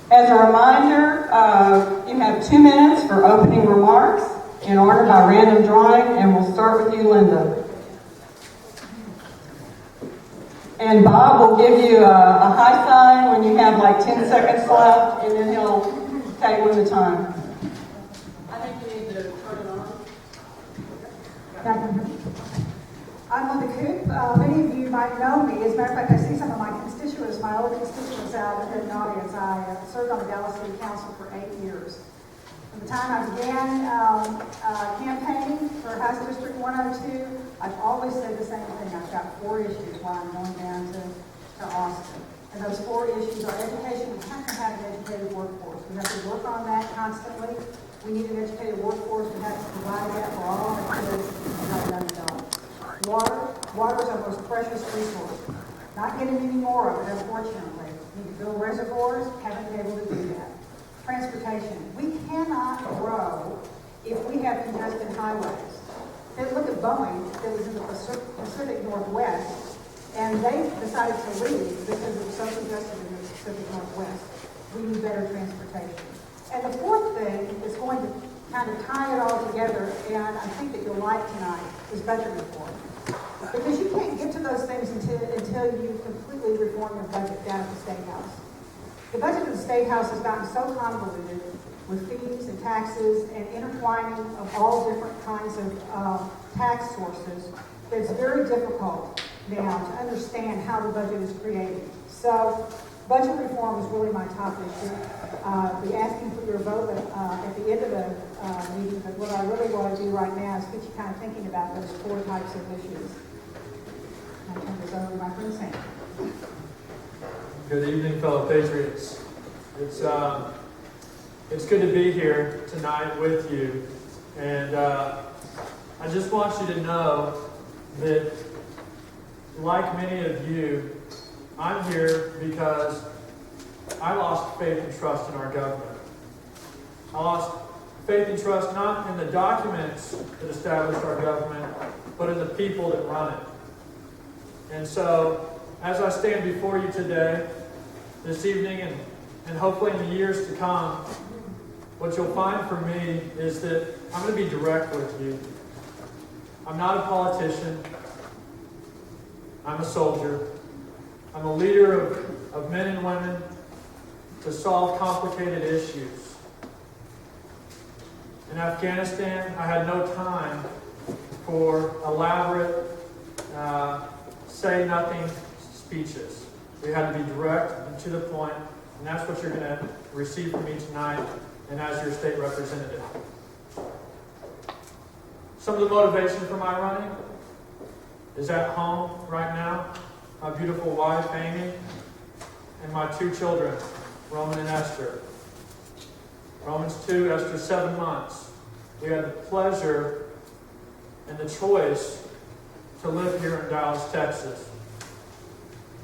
As a reminder, you have 2 minutes for opening remarks in order by random drawing, and we'll start with you, Linda. And Bob will give you a high sign when you have like 10 seconds left, and then he'll tell you when the time. I think you need to turn it on. I'm Linda Coop. Many of you might know me. As a matter of fact, I see some of my constituents, my old constituents out in the audience. I served on the Dallas City Council for 8 years. From the time I began campaigning for House District 102, I've always said the same thing. I've got 4 issues while I'm going down to Austin. And those 4 issues are education. We have to have an educated workforce. We have to work on that constantly. We need an educated workforce. We have to provide that for all our kids and our young adults. Water is our most precious resource. Not getting any more of it, unfortunately. We need to build reservoirs, haven't been able to do that. Transportation. We cannot grow if we have congested highways. Look at Boeing, that was in the Pacific Northwest, and they decided to leave because it was so congested in the Pacific Northwest. We need better transportation. And the 4th thing is going to kind of tie it all together, and I think that you'll like tonight, is budget reform. Because you can't get to those things until you completely reform your budget down at the State House. The budget of the State House has gotten so convoluted with fees and taxes and intertwining of all different kinds of tax sources that it's very difficult now to understand how the budget is created. So budget reform is really my top issue. I'll be asking for your vote at the end of the meeting, but what I really want to do right now is get you kind of thinking about those 4 types of issues. I'll turn this over to my friend Sam. Good evening, fellow patriots. It's good to be here tonight with you, and I just want you to know that, like many of you, I'm here because I lost faith and trust in our government. I lost faith and trust not in the documents that established our government, but in the people that run it. And so, as I stand before you today, this evening, and hopefully in the years to come, what you'll find for me is that I'm going to be direct with you. I'm not a politician. I'm a soldier. I'm a leader of men and women to solve complicated issues. In Afghanistan, I had no time for elaborate, say-nothing speeches. We had to be direct and to the point, and that's what you're going to receive from me tonight and as your state representative. Some of the motivation for my running is at home right now. My beautiful wife, Amy, and my 2 children, Roman and Esther. Romans 2, Esther 7 months. We had the pleasure and the choice to live here in Dallas, Texas.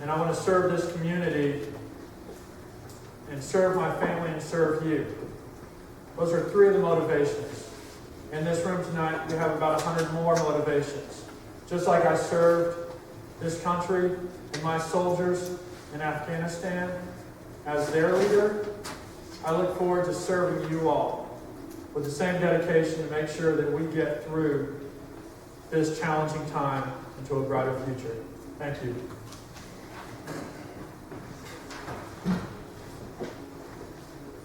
And I want to serve this community and serve my family and serve you. Those are 3 of the motivations. In this room tonight, we have about 100 more motivations. Just like I served this country and my soldiers in Afghanistan as their leader, I look forward to serving you all with the same dedication to make sure that we get through this challenging time into a brighter future. Thank you.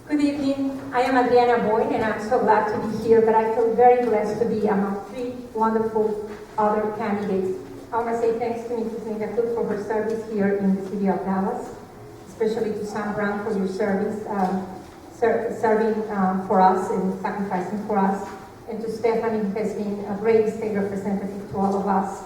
Good evening. I am Adriana Boyd, and I'm so glad to be here, but I feel very blessed to be among 3 wonderful other candidates. I want to say thanks to Mrs. Nita Cook for her service here in the city of Dallas, especially to Sam Brown for your service, serving for us and sacrificing for us, and to Stephanie, who has been a great state representative to all of us.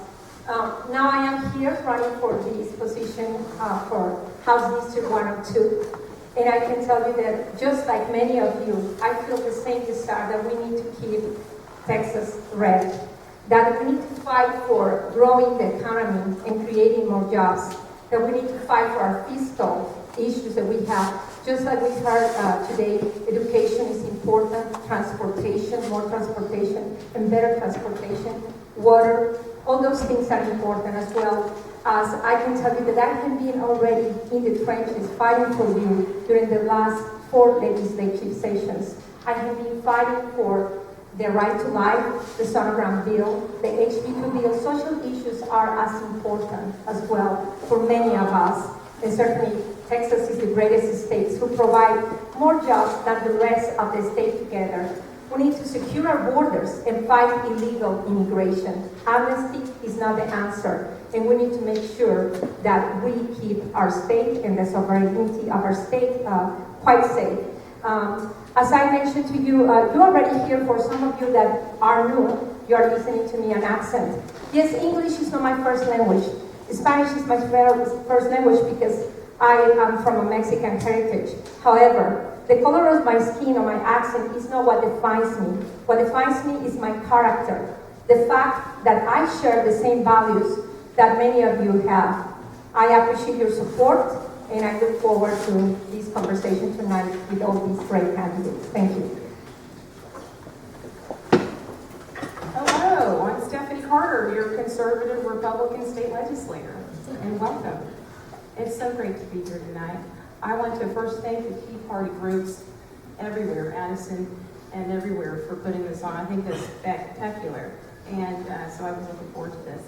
Now I am here running for this position for House District 102. And I can tell you that, just like many of you, I feel the same desire that we need to keep Texas red. That we need to fight for growing the economy and creating more jobs. That we need to fight for our fiscal issues that we have. Just like we heard today, education is important, transportation, more transportation, and better transportation, water, all those things are important as well. as I can tell you that I have been already in the trenches fighting for you during the last 4 legislative sessions. I have been fighting for the right to life, the sonogram bill, the HB2 bill. Social issues are as important as well for many of us. And certainly, Texas is the greatest state who provide more jobs than the rest of the state together. We need to secure our borders and fight illegal immigration. Amnesty is not the answer, and we need to make sure that we keep our state and the sovereignty of our state quite safe. As I mentioned to you, you already hear, for some of you that are new, you are listening to me an accent. Yes, English is not my first language. Spanish is my first language because I am from a Mexican heritage. However, the color of my skin or my accent is not what defines me. What defines me is my character. The fact that I share the same values that many of you have. I appreciate your support, and I look forward to this conversation tonight with all these great candidates. Thank you. Hello, I'm Stephanie Carter, your conservative Republican state legislator, and welcome. It's so great to be here tonight. I want to first thank the Tea Party groups everywhere, Addison and everywhere, for putting this on. I think that's spectacular, and so I was looking forward to this.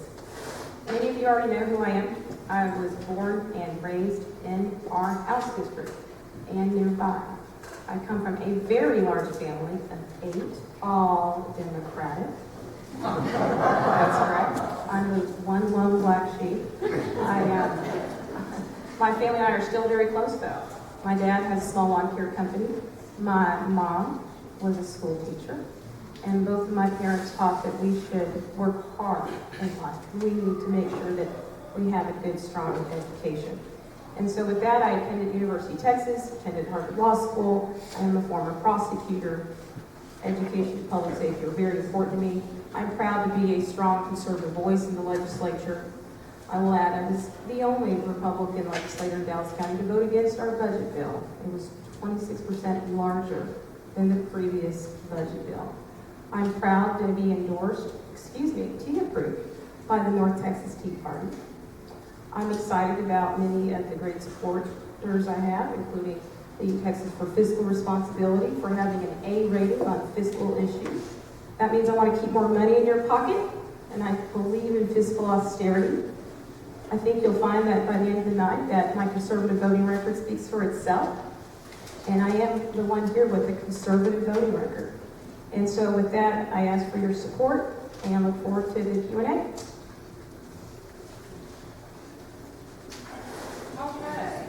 Many of you already know who I am. I was born and raised in our House district and nearby. I come from a very large family of 8, all Democratic. That's right. I'm the one lone black sheep. My family and I are still very close, though. My dad has a small lawn care company. My mom was a school teacher. And both of my parents taught that we should work hard in life. We need to make sure that we have a good, strong education. And so with that, I attended University of Texas, attended Harvard Law School. I am a former prosecutor. Education and public safety are very important to me. I'm proud to be a strong conservative voice in the legislature. I will add, I was the only Republican legislator in Dallas County to vote against our budget bill. It was 26% larger than the previous budget bill. I'm proud to be endorsed, approved by the North Texas Tea Party. I'm excited about many of the great supporters I have, including the Texas for Fiscal Responsibility for having an A rating on fiscal issues. That means I want to keep more money in your pocket, and I believe in fiscal austerity. I think you'll find that by the end of the night that my conservative voting record speaks for itself, and I am the one here with a conservative voting record. And so with that, I ask for your support, and I look forward to the Q&A. Okay.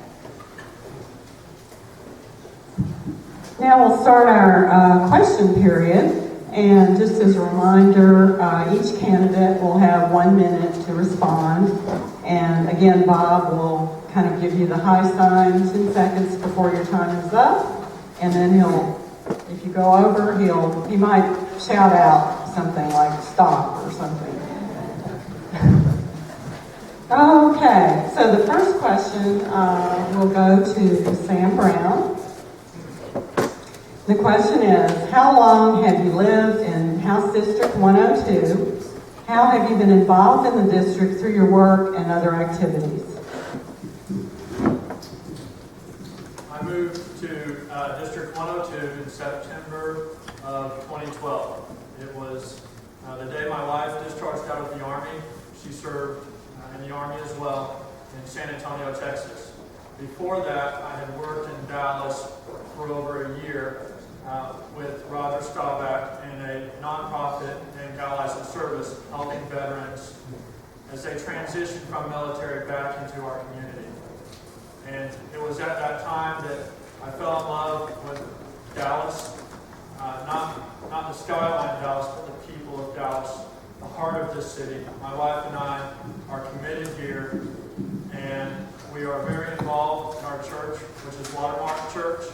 Now we'll start our question period. And just as a reminder, each candidate will have 1 minute to respond. And again, Bob will kind of give you the high sign 10 seconds before your time is up. And then if you go over, he might shout out something like stop or something. Okay, so the first question will go to Sam Brown. The question is, how long have you lived in House District 102? How have you been involved in the district through your work and other activities? I moved to District 102 in September of 2012. It was the day my wife discharged out of the Army. She served in the Army as well in San Antonio, Texas. Before that, I had worked in Dallas for over a year with Roger Staubach in a nonprofit named Allies in Service, helping veterans as they transition from military back into our community. And it was at that time that I fell in love with Dallas, not the skyline of Dallas, but the people of Dallas, the heart of this city. My wife and I are committed here, and we are very involved in our church, which is Watermark Church,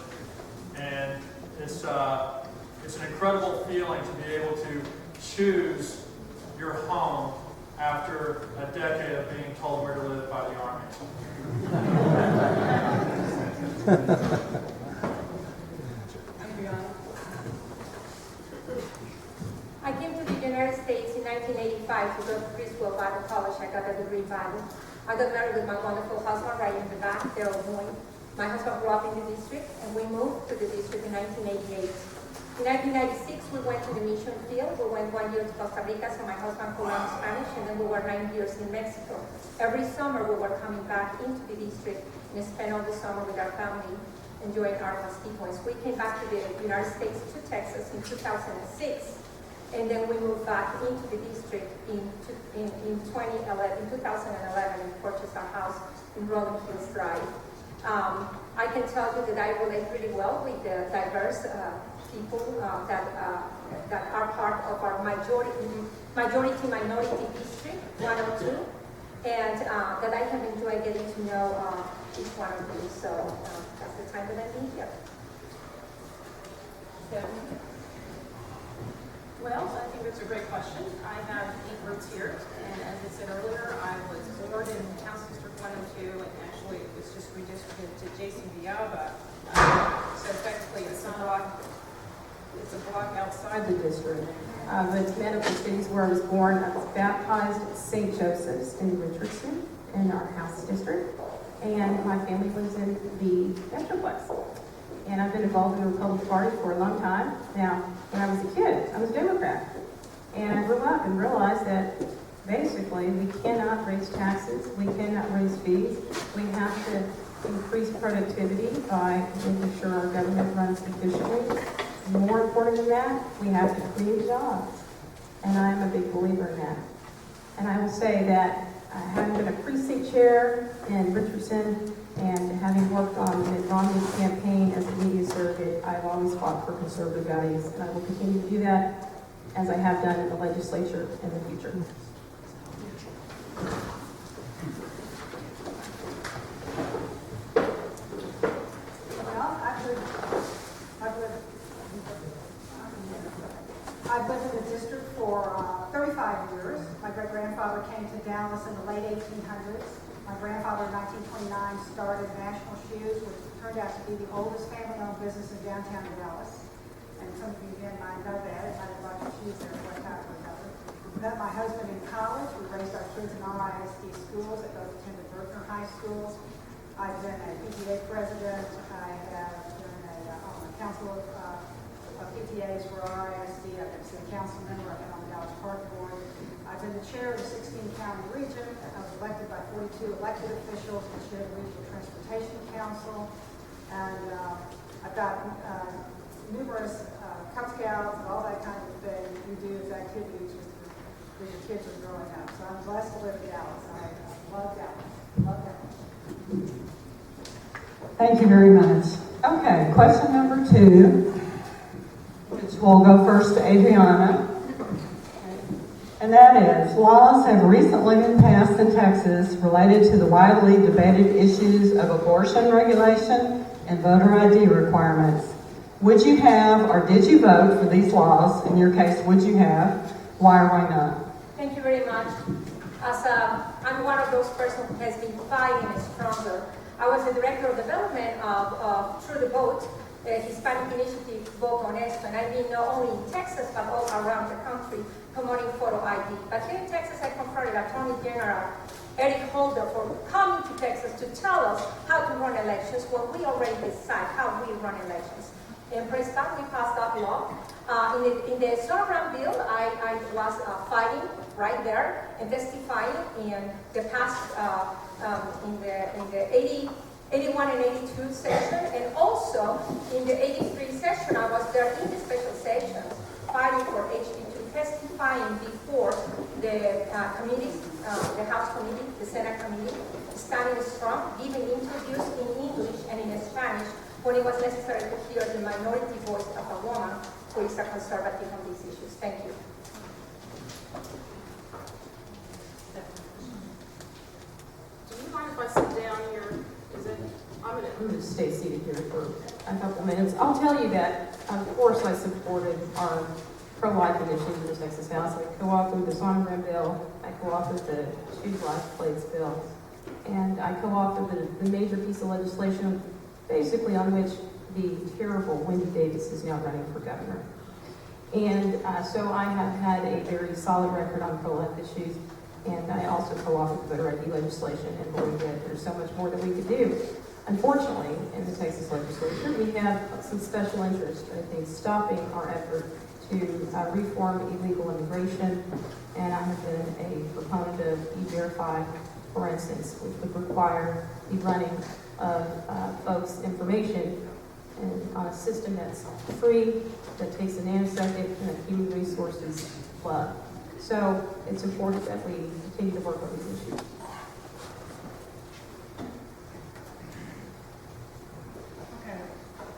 and it's an incredible feeling to be able to choose your home after a decade of being told where to live by the Army. I came to the United States in 1985 to go to preschool Bible college. I got a degree Bible. I got married with my wonderful husband right in the back there of Moine. My husband grew up in the district, and we moved to the district in 1988. In 1996, we went to the mission field. We went 1 year to Costa Rica, so my husband could learn Spanish, and then we were 9 years in Mexico. Every summer, we were coming back into the district and spent all the summer with our family, enjoying our mosquitoes. We came back to the United States, to Texas, in 2006, and then we moved back into the district in 2011. In 2011, we purchased our house in Rolling Hills Drive. I can tell you that I relate really well with the diverse people that are part of our minority district, 102, and that I have enjoyed getting to know each one of you. So that's the time that I've been here. Well, I think that's a great question. I have 8 roots here, and as I said earlier, I was born in House District 102, and actually it was just redistricted to J.C. Villalba. So effectively, it's a block outside the district. But Medical Cities, where I was born, I was baptized at St. Joseph's in Richardson, in our House District, and my family lives in the Metroplex. And I've been involved in the Republican Party for a long time. Now, when I was a kid, I was a Democrat. And I grew up and realized that basically we cannot raise taxes, we cannot raise fees. We have to increase productivity by making sure our government runs efficiently. More important than that, we have to create jobs. And I'm a big believer in that. And I will say that having been a precinct chair in Richardson and having worked on Mitt Romney's campaign as a media surrogate, I've always fought for conservative values, and I will continue to do that as I have done in the legislature in the future. Well, I've lived in the district for 35 years. My great-grandfather came to Dallas in the late 1800s. My grandfather in 1929 started National Shoes, which turned out to be the oldest family-owned business in downtown Dallas. And some of you again might know that. It might have bought your shoes there at one time or another. Met my husband in college. We raised our kids in all ISD schools. They both attended Berkner High Schools. I've been a PTA president. I have been on the council of PTAs for RISD. I've been a city council member. I've been on the Dallas Park Board. I've been the chair of the 16-county region. I was elected by 42 elected officials to chair the Regional Transportation Council. And I've got numerous Cub Scouts and all that kind of thing we do as activities when your kids are growing up. So I'm blessed to live in Dallas. I love Dallas. Love Dallas. Thank you very much. Okay, question number 2, which will go first to Adriana. And that is, laws have recently been passed in Texas related to the widely debated issues of abortion regulation and voter ID requirements. Would you have or did you vote for these laws? In your case, would you have? Why or why not? Thank you very much. I'm one of those persons who has been fighting stronger. I was the director of development of Through the Vote, a Hispanic initiative, Vote Honesto, and I've been not only in Texas but all around the country promoting photo ID. But here in Texas, I confronted Attorney General Eric Holder for coming to Texas to tell us how to run elections when we already decide how we run elections. In Prescott, we passed that law. In the Sonoran bill, I was fighting right there and testifying in the past, in the 81 and 82 session, and also in the 83 session, I was there in the special sessions fighting for HB2, testifying before the committees, the House committee, the Senate committee, standing strong, giving interviews in English and in Spanish when it was necessary to hear the minority voice of a woman who is a conservative on these issues. Thank you. Do you mind if I sit down here? I'm going to stay seated here for a couple minutes. I'll tell you that, of course, I supported our pro-life initiative in the Texas House. I co-authored the Sonoran bill. I co-authored the Choose Life Plates bill. And I co-authored the major piece of legislation basically on which the terrible Wendy Davis is now running for governor. And so I have had a very solid record on pro-life issues. And I also co-authored voter ID legislation and believe that there's so much more that we could do. Unfortunately, in the Texas legislature, we have some special interests, I think, stopping our effort to reform illegal immigration. And I have been a proponent of E-Verify, for instance, which would require the running of folks' information on a system that's free, that takes a nanosecond, and a human resources plug. So it's important that we continue to work on these issues.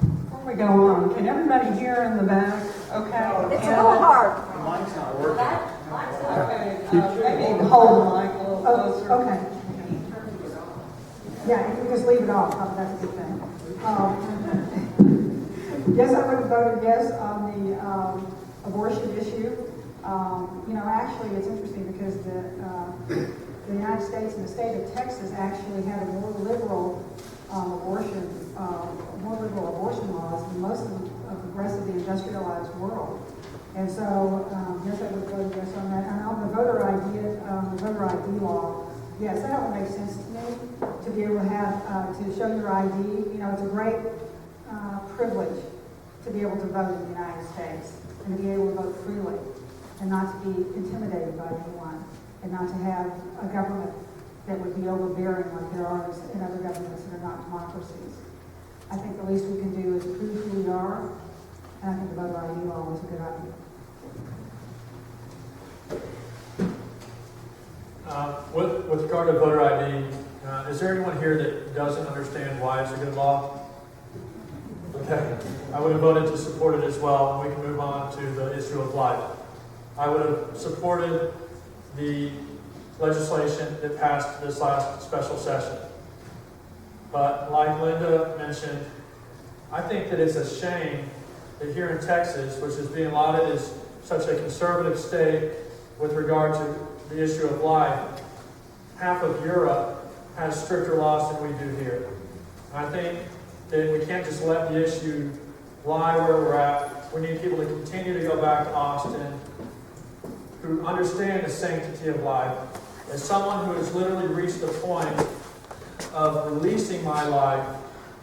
Before we go on, can everybody hear in the back? Okay. It's a little hard. Mine's not working. Okay, maybe hold the mic a little closer. Okay. Yeah, you can just leave it off, that's a good thing. Yes, I would have voted yes on the abortion issue. Actually, it's interesting because the United States and the state of Texas actually had a more liberal abortion laws than most of the rest of the industrialized world. And so, yes, I would vote yes on that. And on the voter ID law, yes, that would make sense to me, to be able to have, to show your ID. It's a great privilege to be able to vote in the United States and to be able to vote freely and not to be intimidated by anyone and not to have a government that would be overbearing like there are in other governments that are not democracies. I think the least we can do is prove who we are, and I think the voter ID law is a good idea. With regard to voter ID, is there anyone here that doesn't understand why it's a good law? Okay. I would have voted to support it as well, and we can move on to the issue of life. I would have supported the legislation that passed this last special session. But like Linda mentioned, I think that it's a shame that here in Texas, which is being lauded as such a conservative state with regard to the issue of life, half of Europe has stricter laws than we do here. And I think that we can't just let the issue lie where we're at. We need people to continue to go back to Austin who understand the sanctity of life. As someone who has literally reached the point of releasing my life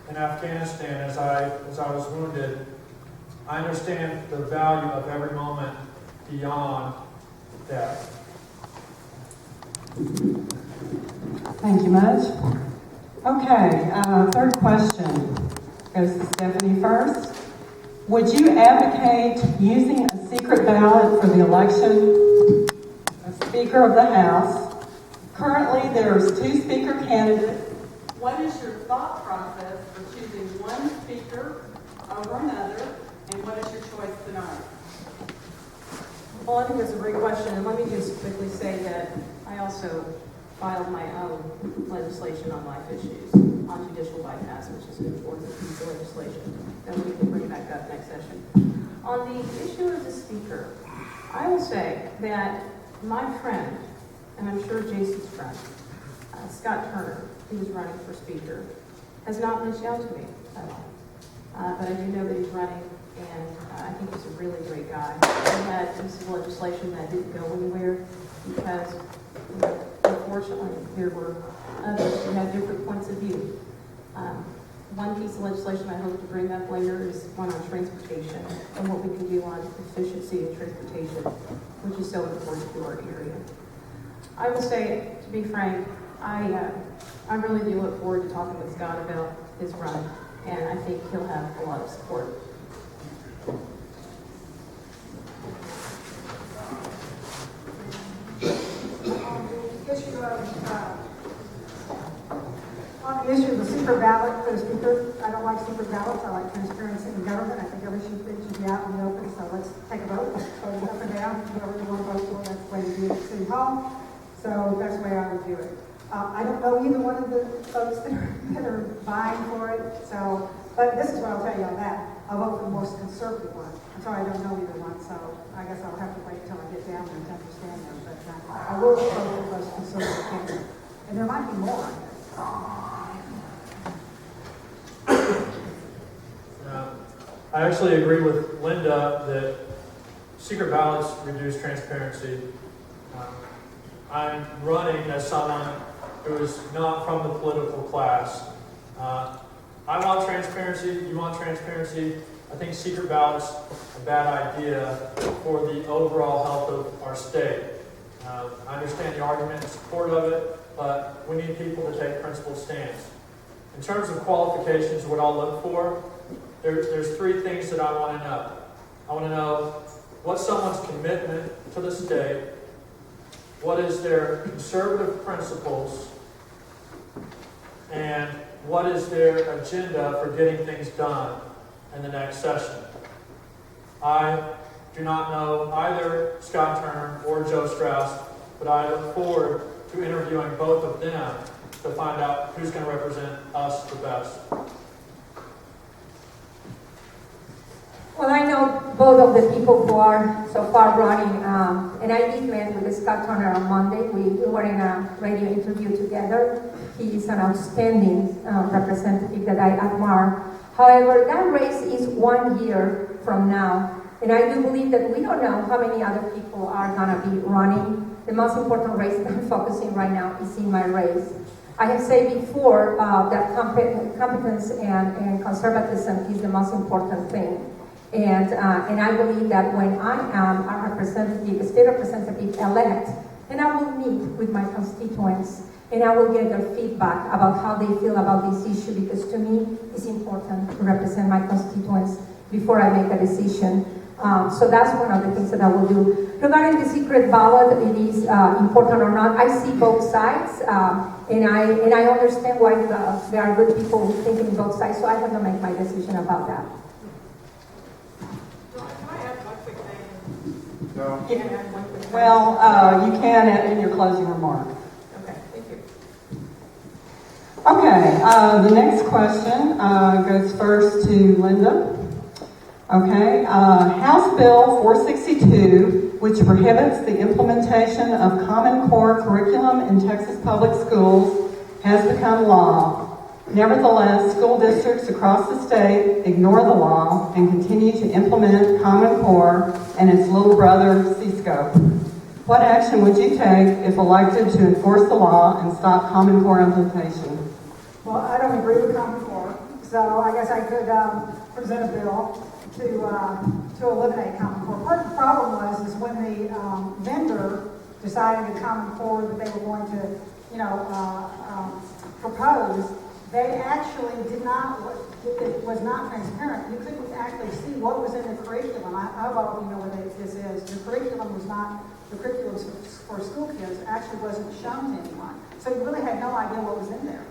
in Afghanistan as I was wounded, I understand the value of every moment beyond death. Thank you much. Okay, third question goes to Stephanie first. Would you advocate using a secret ballot for the election of Speaker of the House? Currently, there's 2 speaker candidates. What is your thought process for choosing one speaker over another, and what is your choice tonight? Well, I think that's a great question, and let me just quickly say that I also filed my own legislation on life issues, on judicial bypass, which is an important piece of legislation that we can bring back up next session. On the issue of the speaker, I will say that my friend, and I'm sure Jason's friend, Scott Turner, who is running for speaker, has not reached out to me at all. But I do know that he's running, and I think he's a really great guy. We had pieces of legislation that didn't go anywhere because, unfortunately, there were others who had different points of view. One piece of legislation I hope to bring up later is one on transportation and what we can do on efficiency of transportation, which is so important to our area. I will say, to be frank, I really do look forward to talking with Scott about his run, and I think he'll have a lot of support. On the issue of the secret ballot for the speaker, I don't like secret ballots. I like transparency in government. I think everything should be out in the open. So let's take a vote. Vote it up and down. Whoever you want to vote for, that's the way to do it at City Hall. So that's the way I would do it. I don't know either one of the folks that are vying for it. So, but this is what I'll tell you on that. I'll vote for the most conservative one. I'm sorry, I don't know either one. So I guess I'll have to wait until I get down there to understand them. But I will vote for the most conservative candidate. And there might be more. I actually agree with Linda that secret ballots reduce transparency. I'm running as someone who is not from the political class. I want transparency, you want transparency. I think secret ballot's a bad idea for the overall health of our state. I understand the argument in support of it, but we need people to take principled stands. In terms of qualifications, what I'll look for, there's three things that I want to know. I want to know what someone's commitment to the state, what is their conservative principles, and what is their agenda for getting things done in the next session. I do not know either Scott Turner or Joe Strauss, but I look forward to interviewing both of them to find out who's going to represent us the best. Well, I know both of the people who are so far running, and I did met with Scott Turner on Monday. We were in a radio interview together. He is an outstanding representative that I admire. However, that race is 1 year from now, and I do believe that we don't know how many other people are going to be running. The most important race that I'm focusing right now is in my race. I have said before that competence and conservatism is the most important thing. And I believe that when I am a representative, a state representative elect, then I will meet with my constituents and I will get their feedback about how they feel about this issue, because to me, it's important to represent my constituents before I make a decision. So that's one of the things that I will do. Regarding the secret ballot, it is important or not. I see both sides, and I understand why there are good people thinking both sides, so I have to make my decision about that. No. Well, you can in your closing remark. Okay, thank you. Okay, the next question goes first to Linda. Okay, House Bill 462, which prohibits the implementation of Common Core curriculum in Texas public schools, has become law. Nevertheless, school districts across the state ignore the law and continue to implement Common Core and its little brother, CSCOPE. What action would you take if elected to enforce the law and stop Common Core implementation? Well, I don't agree with Common Core, so I guess I could present a bill to eliminate Common Core. Part of the problem was when the vendor decided the Common Core that they were going to, propose, they actually did not. It was not transparent. You couldn't actually see what was in the curriculum. I hope all of you know what this is. The curriculum was not the curriculum for school kids. Actually, wasn't shown to anyone, so you really had no idea what was in there.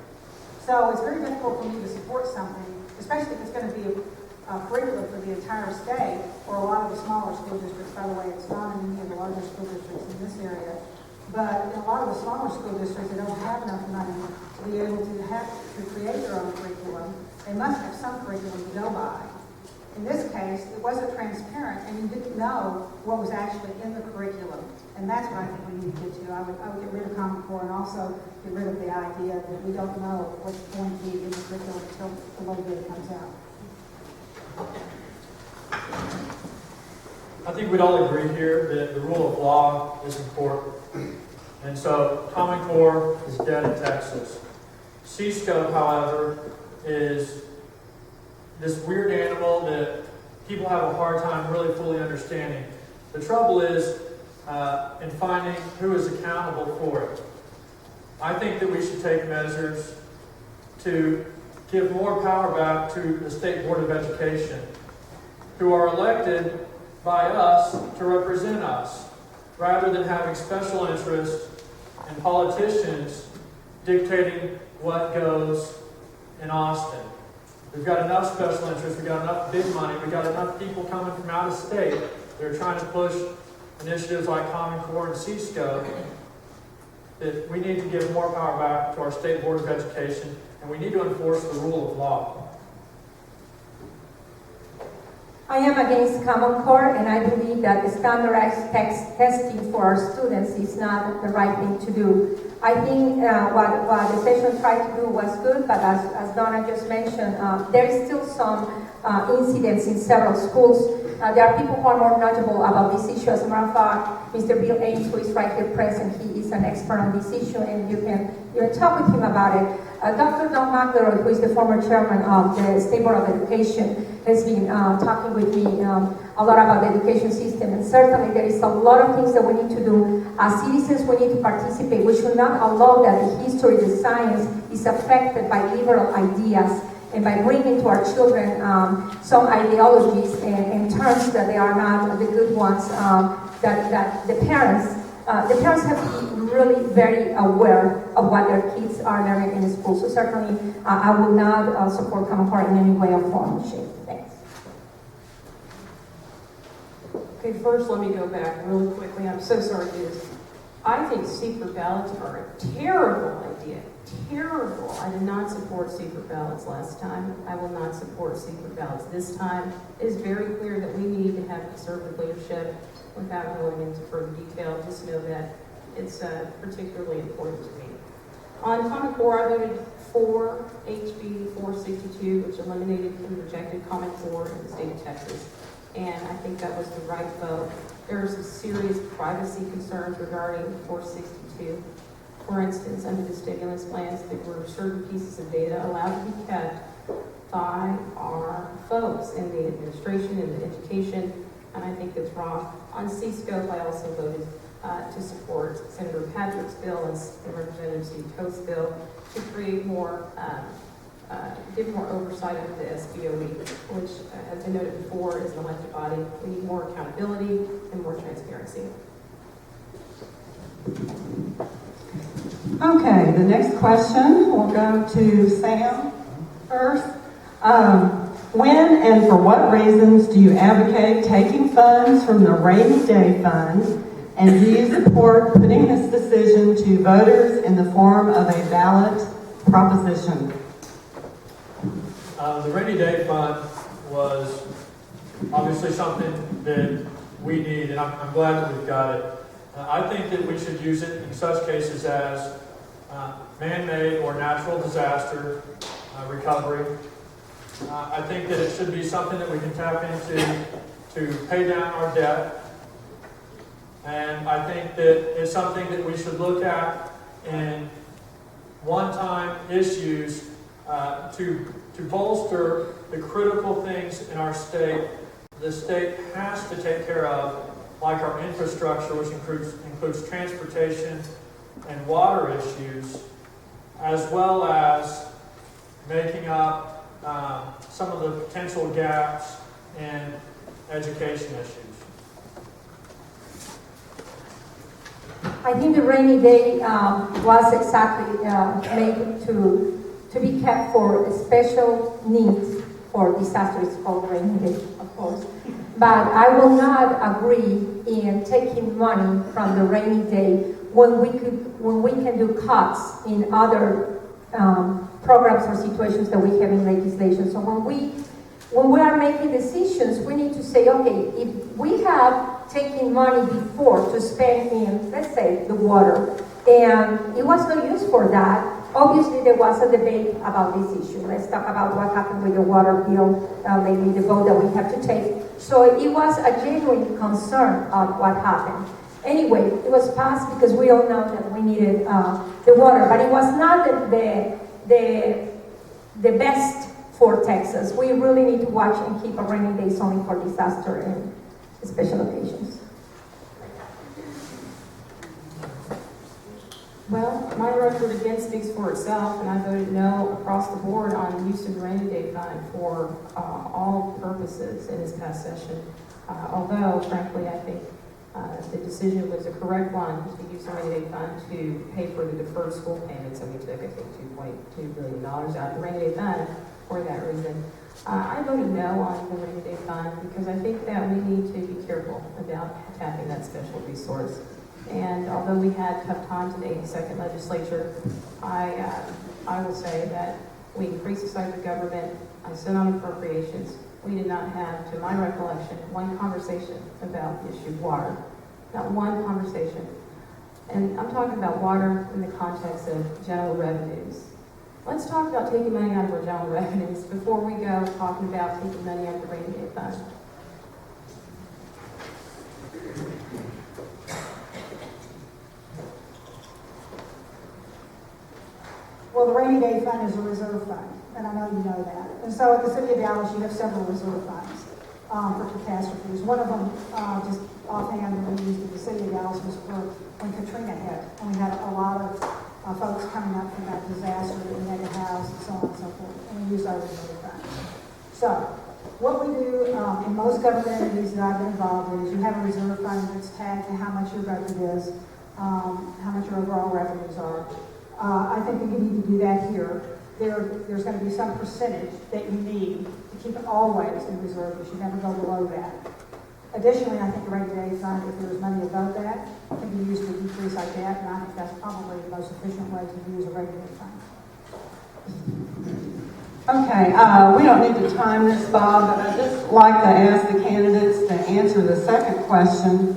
So it's very difficult for me to support something, especially if it's going to be a curriculum for the entire state or a lot of the smaller school districts. By the way, it's not in any of the larger school districts in this area. But in a lot of the smaller school districts, they don't have enough money to be able to create their own curriculum. They must have some curriculum to go by. In this case, it wasn't transparent, and you didn't know what was actually in the curriculum. And that's what I think we need to get to. I would get rid of Common Core and also get rid of the idea that we don't know what's going to be in the curriculum until the little bit comes out. I think we'd all agree here that the rule of law is important. And so Common Core is dead in Texas. CSCOPE, however, is this weird animal that people have a hard time really fully understanding. The trouble is in finding who is accountable for it. I think that we should take measures to give more power back to the State Board of Education, who are elected by us to represent us, rather than having special interests and politicians dictating what goes in Austin. We've got enough special interests, we've got enough big money, we've got enough people coming from out of state that are trying to push initiatives like Common Core and CSCOPE, that we need to give more power back to our State Board of Education, and we need to enforce the rule of law. I am against Common Core, and I believe that the standardized testing for our students is not the right thing to do. I think what the session tried to do was good, but as Donna just mentioned, there is still some incidents in several schools. There are people who are more knowledgeable about this issue. As a matter of fact, Mr. Bill Ames, who is right here present, he is an expert on this issue, and you can talk with him about it. Dr. Don McElroy, who is the former chairman of the State Board of Education, has been talking with me a lot about the education system, and certainly there is a lot of things that we need to do. As citizens, we need to participate. We should not allow that the history, the science is affected by liberal ideas and by bringing to our children some ideologies and terms that they are not the good ones, that the parents have to be really very aware of what their kids are learning in school. So certainly, I will not support Common Core in any way or form or shape. Thanks. Okay, first let me go back really quickly. I'm so sorry to do this. I think secret ballots are a terrible idea. Terrible. I did not support secret ballots last time. I will not support secret ballots this time. It is very clear that we need to have conservative leadership. Without going into further detail, just know that it's particularly important to me. On Common Core, I voted for HB 462, which eliminated the rejected Common Core in the state of Texas. And I think that was the right vote. There are some serious privacy concerns regarding 462. For instance, under the stimulus plans, there were certain pieces of data allowed to be kept by our folks in the administration and the education, and I think that's wrong. On C-SCOPE, I also voted to support Senator Patrick's bill and Representative Steve Coates' bill to create more, give more oversight of the SBOE, which, as I noted before, is an elected body. We need more accountability and more transparency. Okay, the next question will go to Sam first. When and for what reasons do you advocate taking funds from the rainy day fund, and do you support putting this decision to voters in the form of a ballot proposition? The rainy day fund was obviously something that we need, and I'm glad that we've got it. I think that we should use it in such cases as man-made or natural disaster recovery. I think that it should be something that we can tap into to pay down our debt. And I think that it's something that we should look at in one-time issues to bolster the critical things in our state. The state has to take care of, like our infrastructure, which includes transportation and water issues, as well as making up some of the potential gaps in education issues. I think the rainy day was exactly made to be kept for special needs for disasters called rainy day, of course. But I will not agree in taking money from the rainy day when we can do cuts in other programs or situations that we have in legislation. So when we are making decisions, we need to say, okay, if we have taken money before to spend in, let's say, the water, and it was no use for that, obviously there was a debate about this issue. Let's talk about what happened with the water bill, maybe the vote that we have to take. So it was a genuine concern of what happened. Anyway, it was passed because we all know that we needed the water, but it was not the best for Texas. We really need to watch and keep our rainy days only for disaster and special occasions. Well, my record again speaks for itself, and I voted no across the board on the use of the rainy day fund for all purposes in this past session. Although, frankly, I think the decision was a correct one to use the rainy day fund to pay for the deferred school payments, and we took, I think, $2.2 billion out of the rainy day fund for that reason. I voted no on the rainy day fund because I think that we need to be careful about tapping that special resource. And although we had tough times in the 82nd legislature, I will say that we increased the size of government. I sat on appropriations. We did not have, to my recollection, one conversation about the issue of water. Not one conversation. And I'm talking about water in the context of general revenues. Let's talk about taking money out of our general revenues before we go talking about taking money out of the rainy day fund. Well, the rainy day fund is a reserve fund, and I know you know that. And so in the city of Dallas, you have several reserve funds for catastrophes. One of them, just offhand, that we used in the city of Dallas was for when Katrina hit, and we had a lot of folks coming up from that disaster that we had to house and so on and so forth, and we used our reserve fund. So what we do in most government entities that I've been involved in is you have a reserve fund that's tagged to how much your budget is, how much your overall revenues are. I think we need to do that here. There's going to be some percentage that you need to keep it always in reserve. You should never go below that. Additionally, I think the rainy day fund, if there's money above that, can be used to decrease our debt, and I think that's probably the most efficient way to use a rainy day fund. Okay, we don't need to time this, Bob, but I'd just like to ask the candidates to answer the second question,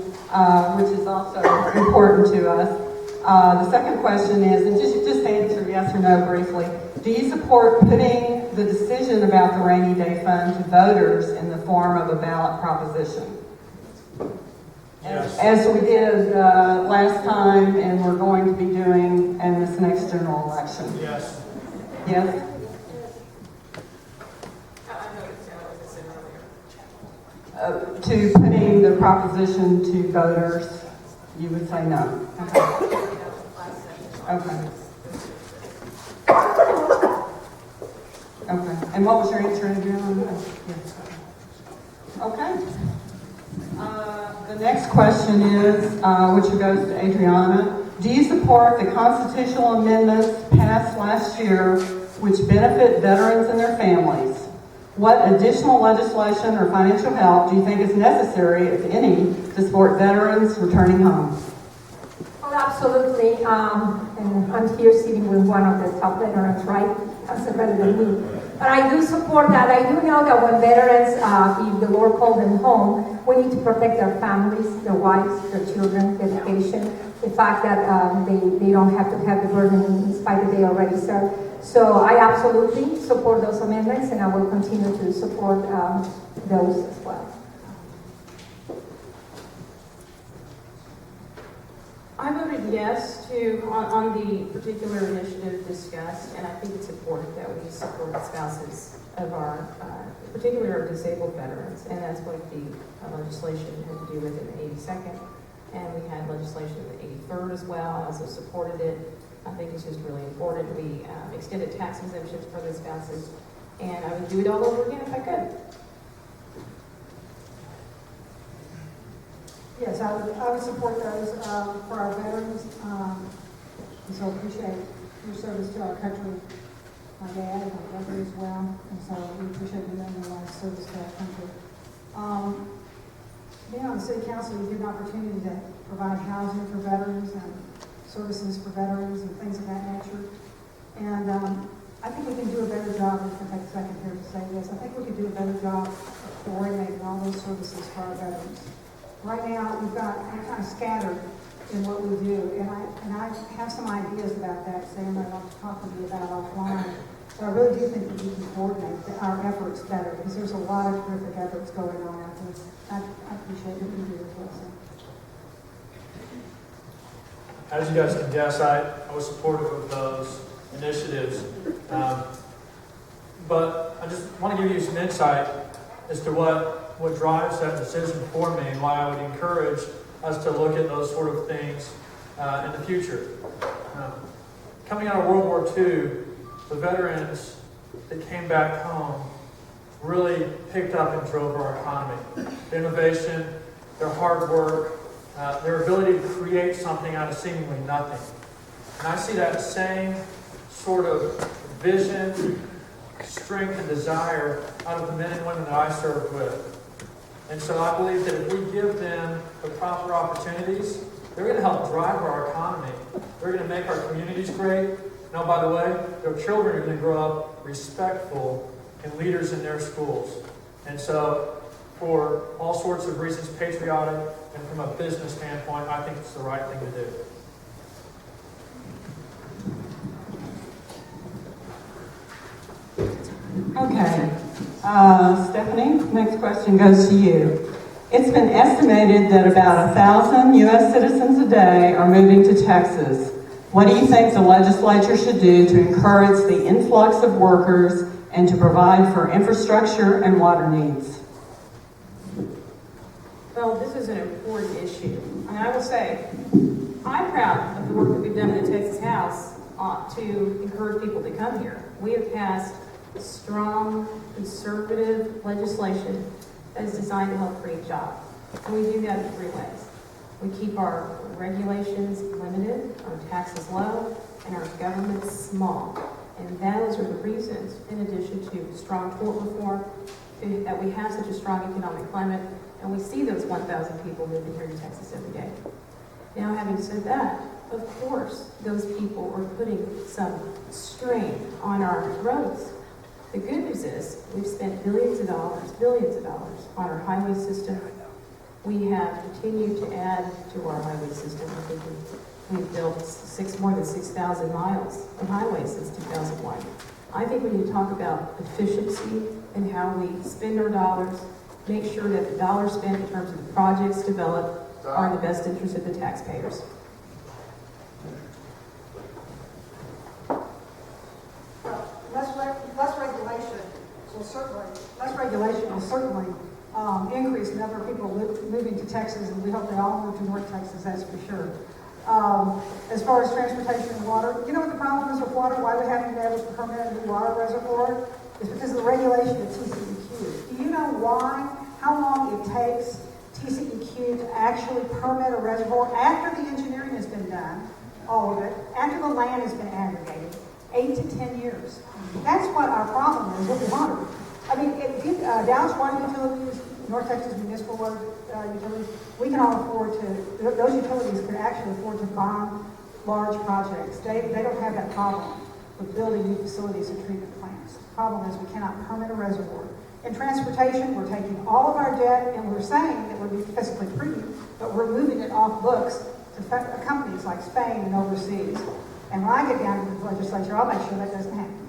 which is also important to us. The second question is, and just answer yes or no briefly, do you support putting the decision about the rainy day fund to voters in the form of a ballot proposition? Yes. As we did last time, and we're going to be doing in this next general election. Yes. Yes? To putting the proposition to voters, you would say no. Okay. Okay. Okay. And what was your answer, Adriana? Yes. Okay. The next question is, which goes to Adriana. Do you support the constitutional amendments passed last year which benefit veterans and their families? What additional legislation or financial help do you think is necessary, if any, to support veterans returning home? Well, absolutely. And I'm here sitting with one of the top veterans, right? As a better than me. But I do support that. I do know that when veterans, if the Lord called them home, we need to protect their families, their wives, their children, their education. The fact that they don't have to have the burden in spite that they already served. So I absolutely support those amendments, and I will continue to support those as well. I voted yes on the particular initiative discussed, and I think it's important that we support the spouses of our, particularly our disabled veterans, and that's what the legislation had to do with in the 82nd, and we had legislation in the 83rd as well. I also supported it. I think it's just really important. We extended tax exemptions for the spouses, and I would do it all over again if I could. Yes, I would support those for our veterans. And so appreciate your service to our country. My dad and my brother as well. And so we appreciate you doing your life service to our country. Being on the city council, you get an opportunity to provide housing for veterans and services for veterans and things of that nature. And I think we can do a better job, if I take a second here to say this, I think we can do a better job of coordinating all those services for our veterans. Right now, we're kind of scattered in what we do, and I have some ideas about that, Sam, I'd like to talk with you about offline. But I really do think that we can coordinate our efforts better, because there's a lot of terrific efforts going on out there. I appreciate what you do as well, Sam. As you guys can guess, I was supportive of those initiatives. But I just want to give you some insight as to what drives that decision for me, and why I would encourage us to look at those sort of things in the future. Coming out of World War II, the veterans that came back home really picked up and drove our economy. Their innovation, their hard work, their ability to create something out of seemingly nothing. And I see that same sort of vision, strength, and desire out of the men and women that I served with. And so I believe that if we give them the proper opportunities, they're going to help drive our economy. They're going to make our communities great. Now, by the way, their children are going to grow up respectful and leaders in their schools. And so, for all sorts of reasons, patriotic and from a business standpoint, I think it's the right thing to do. Stephanie, next question goes to you. It's been estimated that about 1,000 U.S. citizens a day are moving to Texas. What do you think the legislature should do to encourage the influx of workers and to provide for infrastructure and water needs? Well, this is an important issue. And I will say, I'm proud of the work that we've done in the Texas House to encourage people to come here. We have passed strong, conservative legislation that is designed to help create jobs. And we do that in 3 ways. We keep our regulations limited, our taxes low, and our government small. And those are the reasons, in addition to strong tort reform, that we have such a strong economic climate, and we see those 1,000 people moving here to Texas every day. Now, having said that, of course, those people are putting some strain on our roads. The good news is we've spent billions of dollars on our highway system. We have continued to add to our highway system. I think we've built more than 6,000 miles of highways since 2001. I think we need to talk about efficiency and how we spend our dollars, make sure that the dollars spent in terms of the projects developed are in the best interest of the taxpayers. Less regulation will certainly increase the number of people moving to Texas, and we hope they all move to North Texas, that's for sure. As far as transportation and water, you know what the problem is with water? Why we haven't been able to permit a new water reservoir? It's because of the regulation of TCEQ. Do you know why? How long it takes TCEQ to actually permit a reservoir after the engineering has been done, all of it, after the land has been aggregated? 8 to 10 years. That's what our problem is with the water. I mean, Dallas Water Utilities, North Texas Municipal Water Utilities, we can all afford to, those utilities can actually afford to bond large projects. They don't have that problem with building new facilities and treatment plants. The problem is we cannot permit a reservoir. In transportation, we're taking all of our debt and we're saying that we're being fiscally prudent, but we're moving it off books to companies like Spain and overseas. And when I get down to the legislature, I'll make sure that doesn't happen.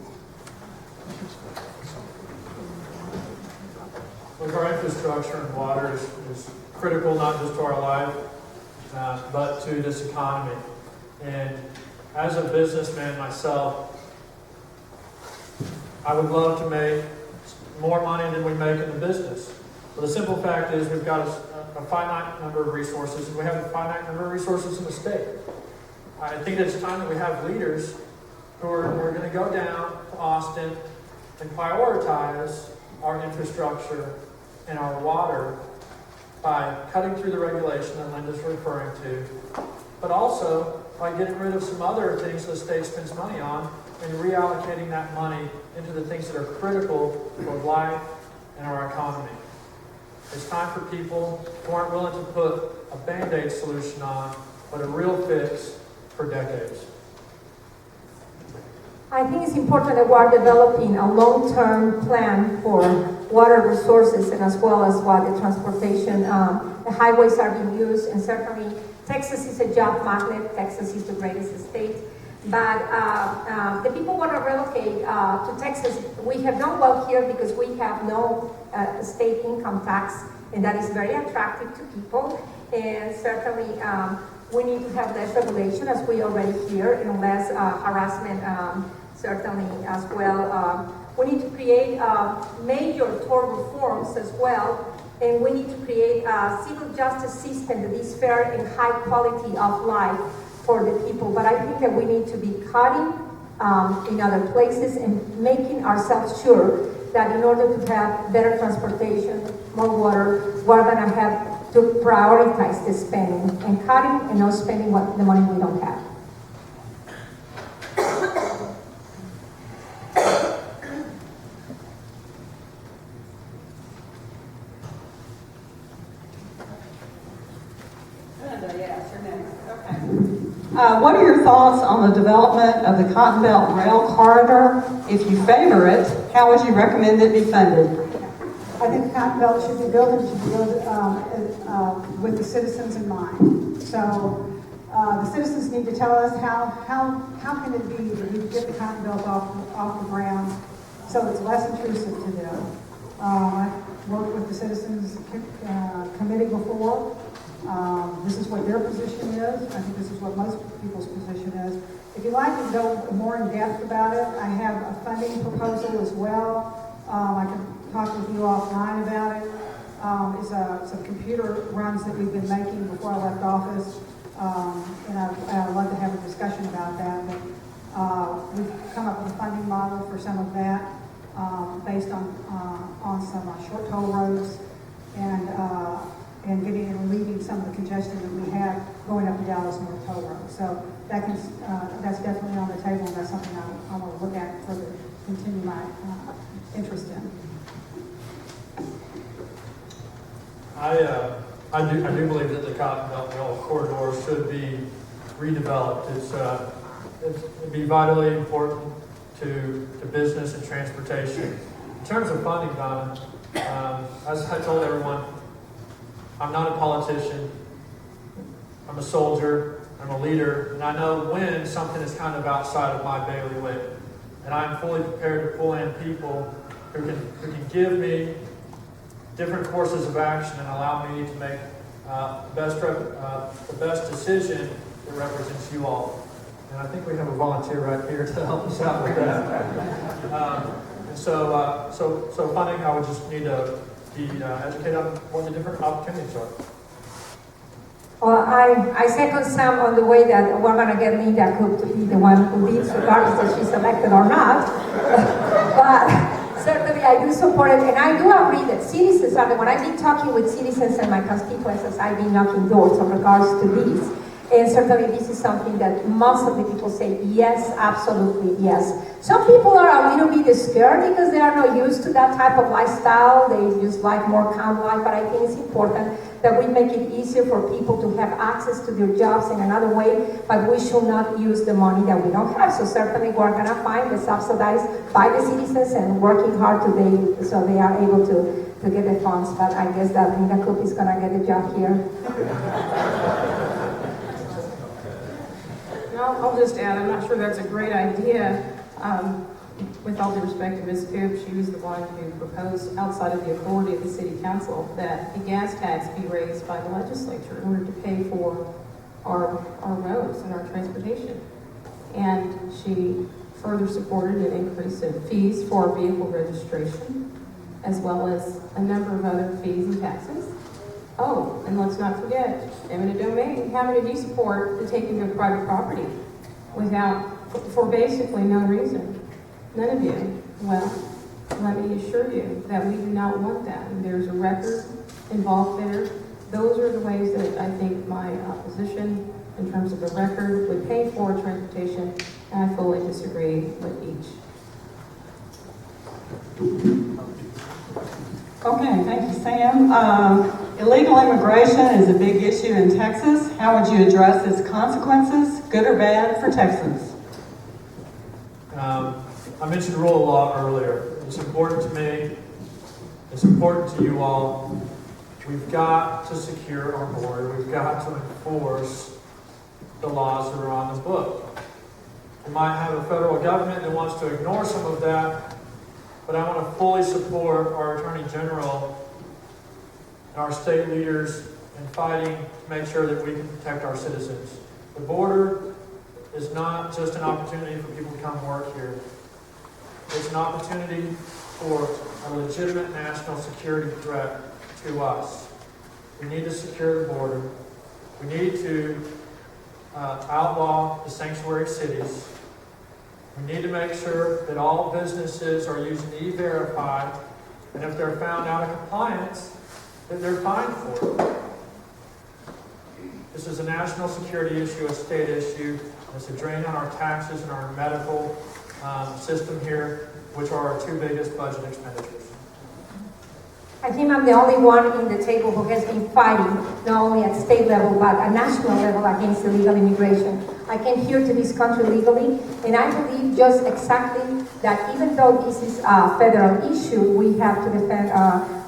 Look, our infrastructure and water is critical not just to our life, but to this economy. And as a businessman myself, I would love to make more money than we make in the business. But the simple fact is we've got a finite number of resources, and we have a finite number of resources in the state. I think it's time that we have leaders who are going to go down to Austin and prioritize our infrastructure and our water by cutting through the regulation that Linda's referring to, but also by getting rid of some other things the state spends money on and reallocating that money into the things that are critical for life and our economy. It's time for people who aren't willing to put a Band-Aid solution on, but a real fix for decades. I think it's important that we're developing a long-term plan for water resources and as well as water transportation. The highways are being used, and certainly Texas is a job magnet. Texas is the greatest state. But the people want to relocate to Texas. We have done well here because we have no state income tax, and that is very attractive to people. And certainly we need to have less regulation, as we already hear, and less harassment, certainly as well. We need to create major tort reforms as well, and we need to create a civil justice system that is fair and high quality of life for the people. But I think that we need to be cutting in other places and making ourselves sure that in order to have better transportation, more water, we're going to have to prioritize the spending and cutting and not spending the money we don't have. What are your thoughts on the development of the Cotton Belt Rail Corridor? If you favor it, how would you recommend it be funded? I think the Cotton Belt should be built with the citizens in mind. So the citizens need to tell us how can it be that we get the Cotton Belt off the ground so it's less intrusive to them. I've worked with the Citizens Committee before. This is what their position is. I think this is what most people's position is. If you'd like to go more in depth about it, I have a funding proposal as well. I can talk with you offline about it. It's some computer runs that we've been making before I left office, and I'd love to have a discussion about that. But we've come up with a funding model for some of that based on some short toll roads and getting and relieving some of the congestion that we have going up the Dallas North Toll Road. So that's definitely on the table, and that's something I want to look at further, continue my interest in. I do believe that the Cotton Belt Rail corridor should be redeveloped. It'd be vitally important to business and transportation. In terms of funding, Donna, as I told everyone, I'm not a politician. I'm a soldier. I'm a leader, and I know when something is kind of outside of my bailiwick. And I'm fully prepared to pull in people who can give me different courses of action and allow me to make the best decision that represents you all. And I think we have a volunteer right here to help us out with that. So funding, I would just need to be educated on what the different opportunities are. Well, I second Sam on the way that we're going to get Linda Cook to be the one who leads, regardless if she's elected or not. But certainly I do support it, and I do agree that citizens are the when I've been talking with citizens and my constituents as I've been knocking doors in regards to these. And certainly this is something that most of the people say, yes, absolutely, yes. Some people are a little bit scared because they are not used to that type of lifestyle. They just like more calm life, but I think it's important that we make it easier for people to have access to their jobs in another way, but we should not use the money that we don't have. So certainly we're going to find the subsidized by the citizens and working hard today so they are able to get the funds. But I guess that Linda Cook is going to get a job here. I'll just add, I'm not sure that's a great idea. With all due respect to Ms. Coop, she was the one who proposed, outside of the authority of the City Council, that the gas tax be raised by the legislature in order to pay for our roads and our transportation. And she further supported an increase in fees for vehicle registration, as well as a number of other fees and taxes. Oh, and let's not forget, eminent domain. How many of you support the taking of private property for basically no reason? None of you. Well, let me assure you that we do not want that. And there's a record involved there. Those are the ways that I think my opposition, in terms of the record, would pay for transportation, and I fully disagree with each. Okay, thank you, Sam. Illegal immigration is a big issue in Texas. How would you address its consequences, good or bad, for Texans? I mentioned rule of law earlier. It's important to me. It's important to you all. We've got to secure our border. We've got to enforce the laws that are on the book. We might have a federal government that wants to ignore some of that, but I want to fully support our Attorney General and our state leaders in fighting to make sure that we can protect our citizens. The border is not just an opportunity for people to come work here. It's an opportunity for a legitimate national security threat to us. We need to secure the border. We need to outlaw the sanctuary cities. We need to make sure that all businesses are using E-Verify, and if they're found out of compliance, that they're fined for it. This is a national security issue, a state issue. It's a drain on our taxes and our medical system here, which are our two biggest budget expenditures. I think I'm the only one in the table who has been fighting, not only at state level, but at national level against illegal immigration. I came here to this country legally, and I believe just exactly that even though this is a federal issue, we have to defend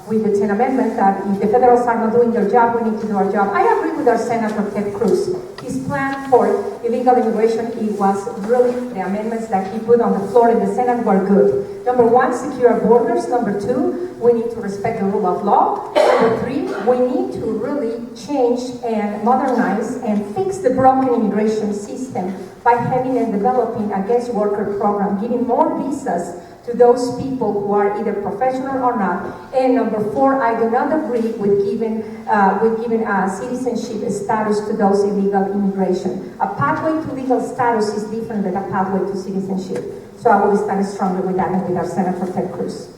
with the 10 amendments that if the federals are not doing their job, we need to do our job. I agree with our Senator Ted Cruz. His plan for illegal immigration, it was really the amendments that he put on the floor in the Senate were good. Number one, secure our borders. Number two, we need to respect the rule of law. Number three, we need to really change and modernize and fix the broken immigration system by having and developing a guest worker program, giving more visas to those people who are either professional or not. And number four, I do not agree with giving citizenship status to those illegal immigration. A pathway to legal status is different than a pathway to citizenship. So I will stand strongly with that and with our Senator Ted Cruz.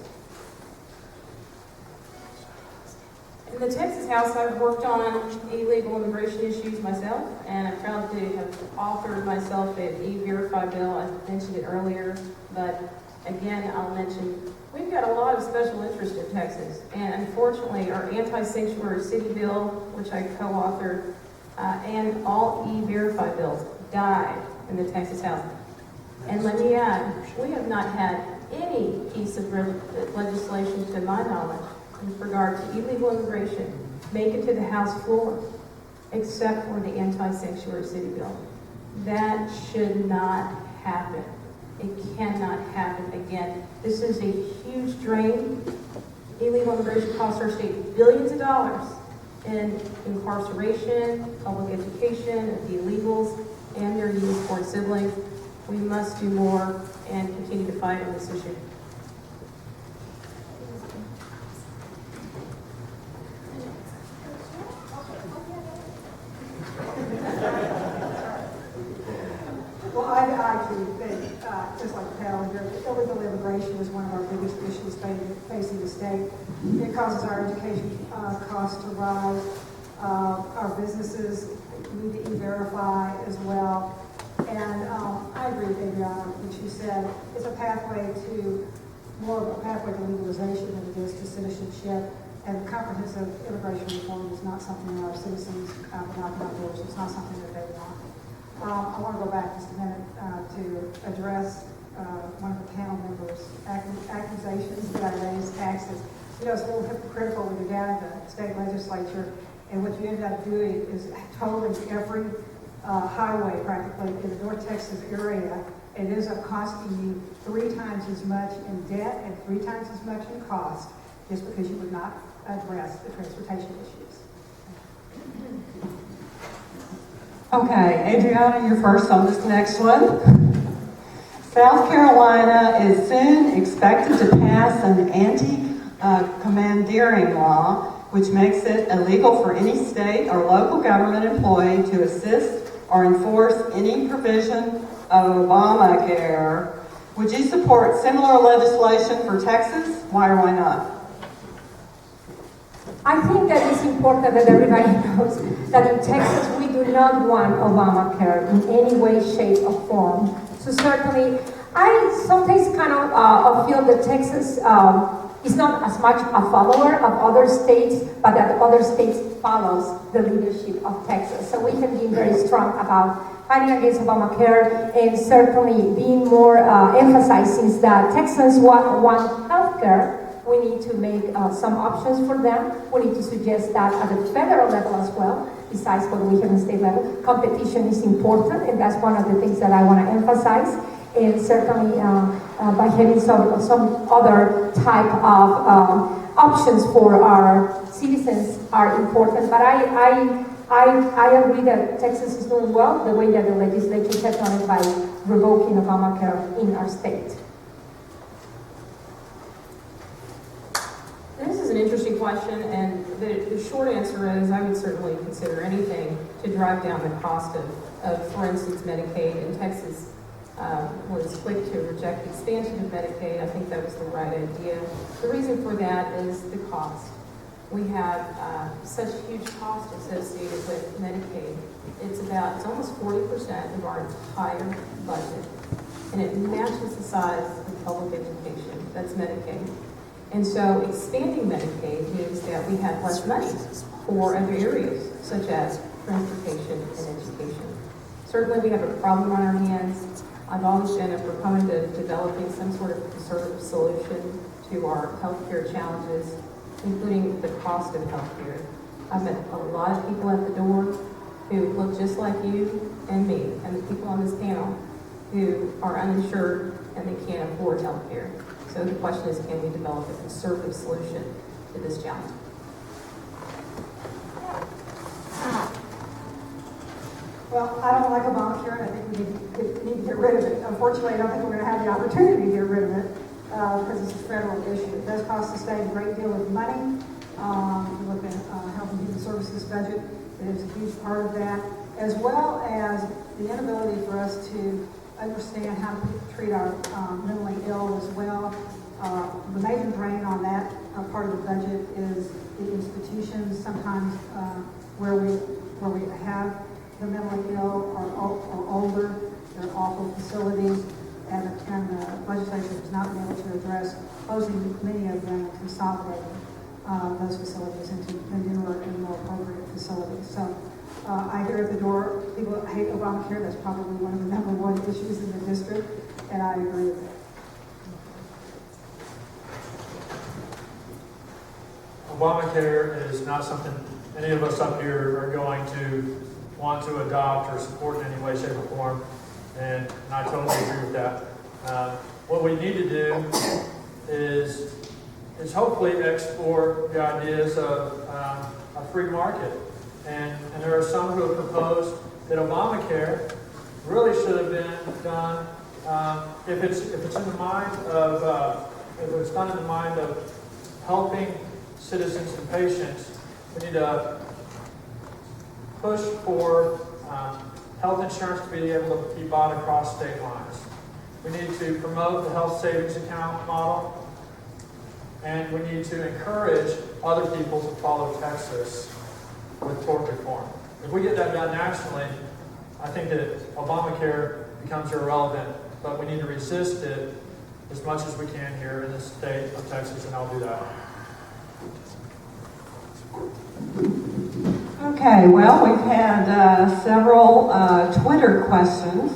In the Texas House, I've worked on illegal immigration issues myself, and I'm proud to have authored myself an E-Verify bill. I mentioned it earlier, but again, I'll mention we've got a lot of special interest in Texas, and unfortunately, our anti-sanctuary city bill, which I co-authored, and all E-Verify bills died in the Texas House. And let me add, we have not had any piece of legislation, to my knowledge, with regard to illegal immigration make it to the House floor, except for the anti-sanctuary city bill. That should not happen. It cannot happen again. This is a huge drain. Illegal immigration costs our state billions of dollars in incarceration, public education of the illegals and their youth born siblings. We must do more and continue to fight on this issue. Well, I actually think, just like Pal here, illegal immigration is one of our biggest issues facing the state. It causes our education costs to rise. Our businesses need to E-Verify as well. And I agree with Adriana, what she said. It's a pathway to, more of a pathway to legalization than it is to citizenship. And comprehensive immigration reform is not something that our citizens are knocking on doors. It's not something that they want. I want to go back just a minute to address one of the panel members' accusations that I raised taxes. You know, it's a little hypocritical when you're down in the state legislature, and what you end up doing is tolling every highway practically in the North Texas area. It ends up costing you 3 times as much in debt and 3 times as much in cost, just because you would not address the transportation issues. Okay, Adriana, you're first on this next one. South Carolina is soon expected to pass an anti-commandeering law, which makes it illegal for any state or local government employee to assist or enforce any provision of Obamacare. Would you support similar legislation for Texas? Why or why not? I think that it's important that everybody knows that in Texas we do not want Obamacare in any way, shape, or form. So certainly, I sometimes kind of feel that Texas is not as much a follower of other states, but that other states follows the leadership of Texas. So we have been very strong about fighting against Obamacare and certainly being more emphasizing that Texans want health care. We need to make some options for them. We need to suggest that at the federal level as well, besides what we have in state level. Competition is important, and that's one of the things that I want to emphasize. And certainly by having some other type of options for our citizens are important. But I agree that Texas is doing well the way that the legislature has done it by revoking Obamacare in our state. This is an interesting question, and the short answer is I would certainly consider anything to drive down the cost of for instance, Medicaid. In Texas was quick to reject the expansion of Medicaid. I think that was the right idea. The reason for that is the cost. We have such huge cost associated with Medicaid. It's almost 40% of our entire budget, and it matches the size of public education. That's Medicaid. And so expanding Medicaid means that we have less money for other areas, such as transportation and education. Certainly we have a problem on our hands. I've always been a proponent of developing some sort of conservative solution to our healthcare challenges. including the cost of healthcare. I've met a lot of people at the door who look just like you and me, and the people on this panel who are uninsured and they can't afford healthcare. So the question is, can we develop a conservative solution to this challenge? Well, I don't like Obamacare, and I think we need to get rid of it. Unfortunately, I don't think we're going to have the opportunity to get rid of it because it's a federal issue. It does cost the state a great deal of money. If you look at Health and Human Services budget, it is a huge part of that, as well as the inability for us to understand how to treat our mentally ill as well. The major drain on that part of the budget is the institutions. Sometimes where we have the mentally ill are older, they're awful facilities, and the legislature has not been able to address closing many of them and consolidating those facilities into newer and more appropriate facilities. So I hear at the door, people hate Obamacare. That's probably one of the number one issues in the district, and I agree with that. Obamacare is not something any of us up here are going to want to adopt or support in any way, shape, or form, and I totally agree with that. What we need to do is hopefully explore the ideas of a free market. And there are some who have proposed that Obamacare really should have been done if it's in the mind of if it's done in the mind of helping citizens and patients. We need to push for health insurance to be able to be bought across state lines. We need to promote the health savings account model, and we need to encourage other people to follow Texas with tort reform. If we get that done nationally, I think that Obamacare becomes irrelevant, but we need to resist it as much as we can here in the state of Texas, and I'll do that. Okay, well, we've had several Twitter questions,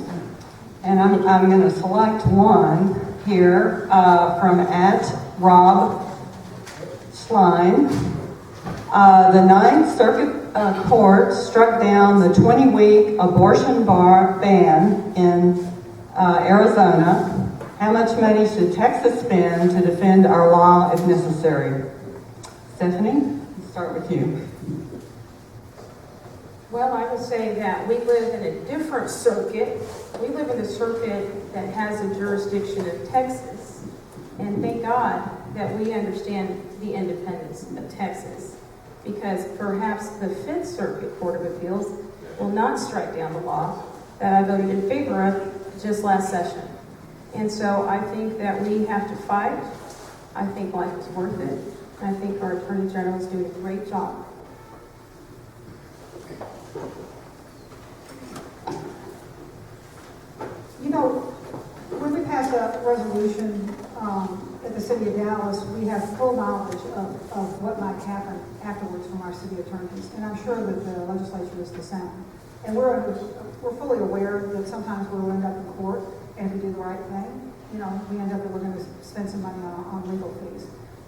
and I'm going to select one here from @Rob Schlein. The Ninth Circuit Court struck down the 20-week abortion ban in Arizona. How much money should Texas spend to defend our law if necessary? Stephanie, let's start with you. Well, I would say that we live in a different circuit. We live in a circuit that has a jurisdiction of Texas. And thank God that we understand the independence of Texas, because perhaps the Fifth Circuit Court of Appeals will not strike down the law that I voted in favor of just last session. And so I think that we have to fight. I think life is worth it. I think our Attorney General is doing a great job. You know, when we pass a resolution at the city of Dallas, we have full knowledge of what might happen afterwards from our city attorneys, and I'm sure that the legislature is the same. And we're fully aware that sometimes we'll end up in court, and if we do the right thing, you know, we end up that we're going to spend some money on legal fees.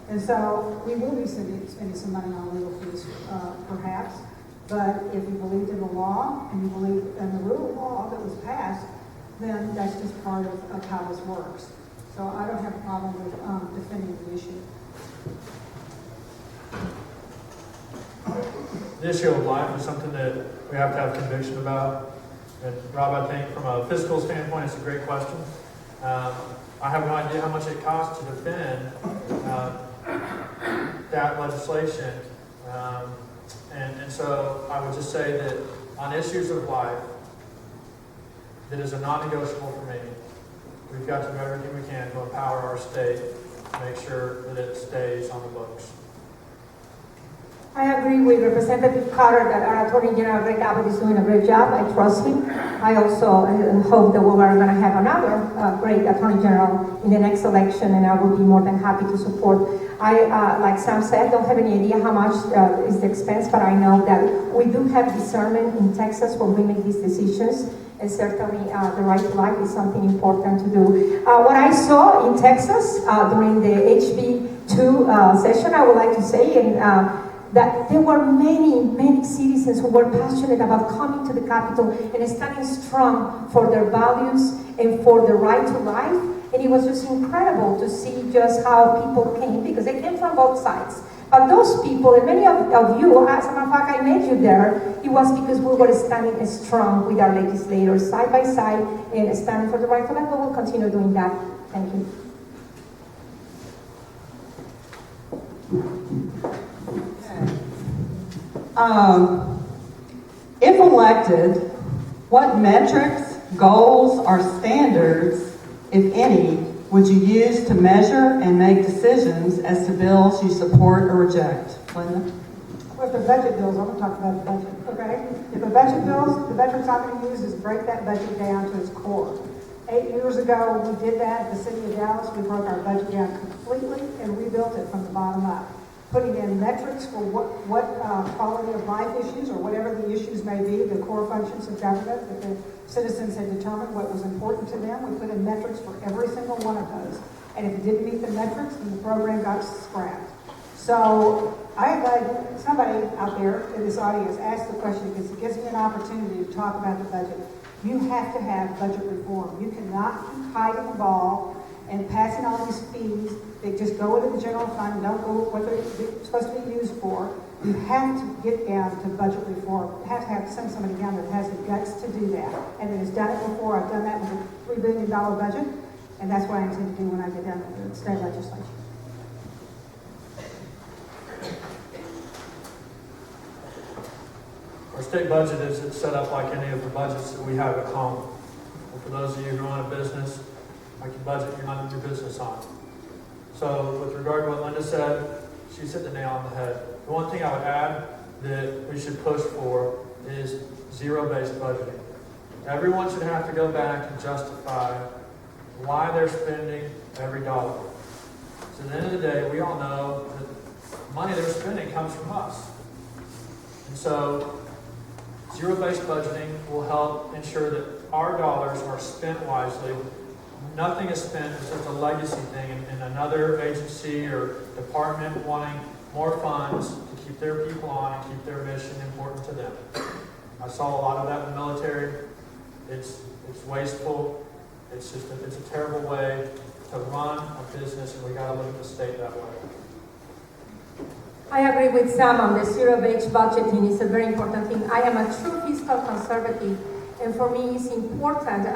And so we will be spending some money on legal fees, perhaps. But if you believed in the law and you believe in the rule of law that was passed, then that's just part of how this works. So I don't have a problem with defending the issue. The issue of life is something that we have to have conviction about. And Rob, I think from a fiscal standpoint, it's a great question. I have no idea how much it costs to defend that legislation. And so I would just say that on issues of life, that is a non-negotiable for me. We've got to do everything we can to empower our state to make sure that it stays on the books. I agree with Representative Carter that our Attorney General Greg Abbott is doing a great job. I trust him. I also hope that we're going to have another great Attorney General in the next election, and I will be more than happy to support. I, like Sam said, don't have any idea how much is the expense, but I know that we do have discernment in Texas when we make these decisions, and certainly the right to life is something important to do. What I saw in Texas during the HB session, I would like to say, and that there were many citizens who were passionate about coming to the Capitol and standing strong for their values and for the right to life. And it was just incredible to see just how people came, because they came from both sides. But those people, and many of you, as a matter of fact, I met you there, it was because we were standing strong with our legislators side by side and standing for the right to life. But we'll continue doing that. Thank you. If elected, what metrics, goals, or standards, if any, would you use to measure and make decisions as to bills you support or reject? Linda? With the budget bills, I'm going to talk about the budget, okay? If the budget bills, the metrics I'm going to use is break that budget down to its core. 8 years ago, we did that in the city of Dallas. We broke our budget down completely and rebuilt it from the bottom up, putting in metrics for what quality of life issues or whatever the issues may be, the core functions of government that the citizens had determined what was important to them. We put in metrics for every single one of those. And if it didn't meet the metrics, then the program got scrapped. So I'm glad somebody out there in this audience asked the question, because it gives me an opportunity to talk about the budget. You have to have budget reform. You cannot keep hiding the ball and passing all these fees that just go into the general fund and don't go what they're supposed to be used for. You have to get down to budget reform. You have to send somebody down that has the guts to do that and that has done it before. I've done that with a $3 billion budget, and that's what I intend to do when I get down to the state legislature. Our state budget is set up like any of the budgets that we have at home. And for those of you who run a business, like your budget, you're not your business on. So with regard to what Linda said, she's hit the nail on the head. The one thing I would add that we should push for is zero-based budgeting. Everyone should have to go back and justify why they're spending every dollar. So at the end of the day, we all know that the money they're spending comes from us. And so zero-based budgeting will help ensure that our dollars are spent wisely. Nothing is spent as just a legacy thing in another agency or department wanting more funds to keep their people on and keep their mission important to them. I saw a lot of that in the military. It's wasteful. It's a terrible way to run a business, and we got to look at the state that way. I agree with Sam on the zero-based budgeting. It's a very important thing. I am a true fiscal conservative, and for me it's important.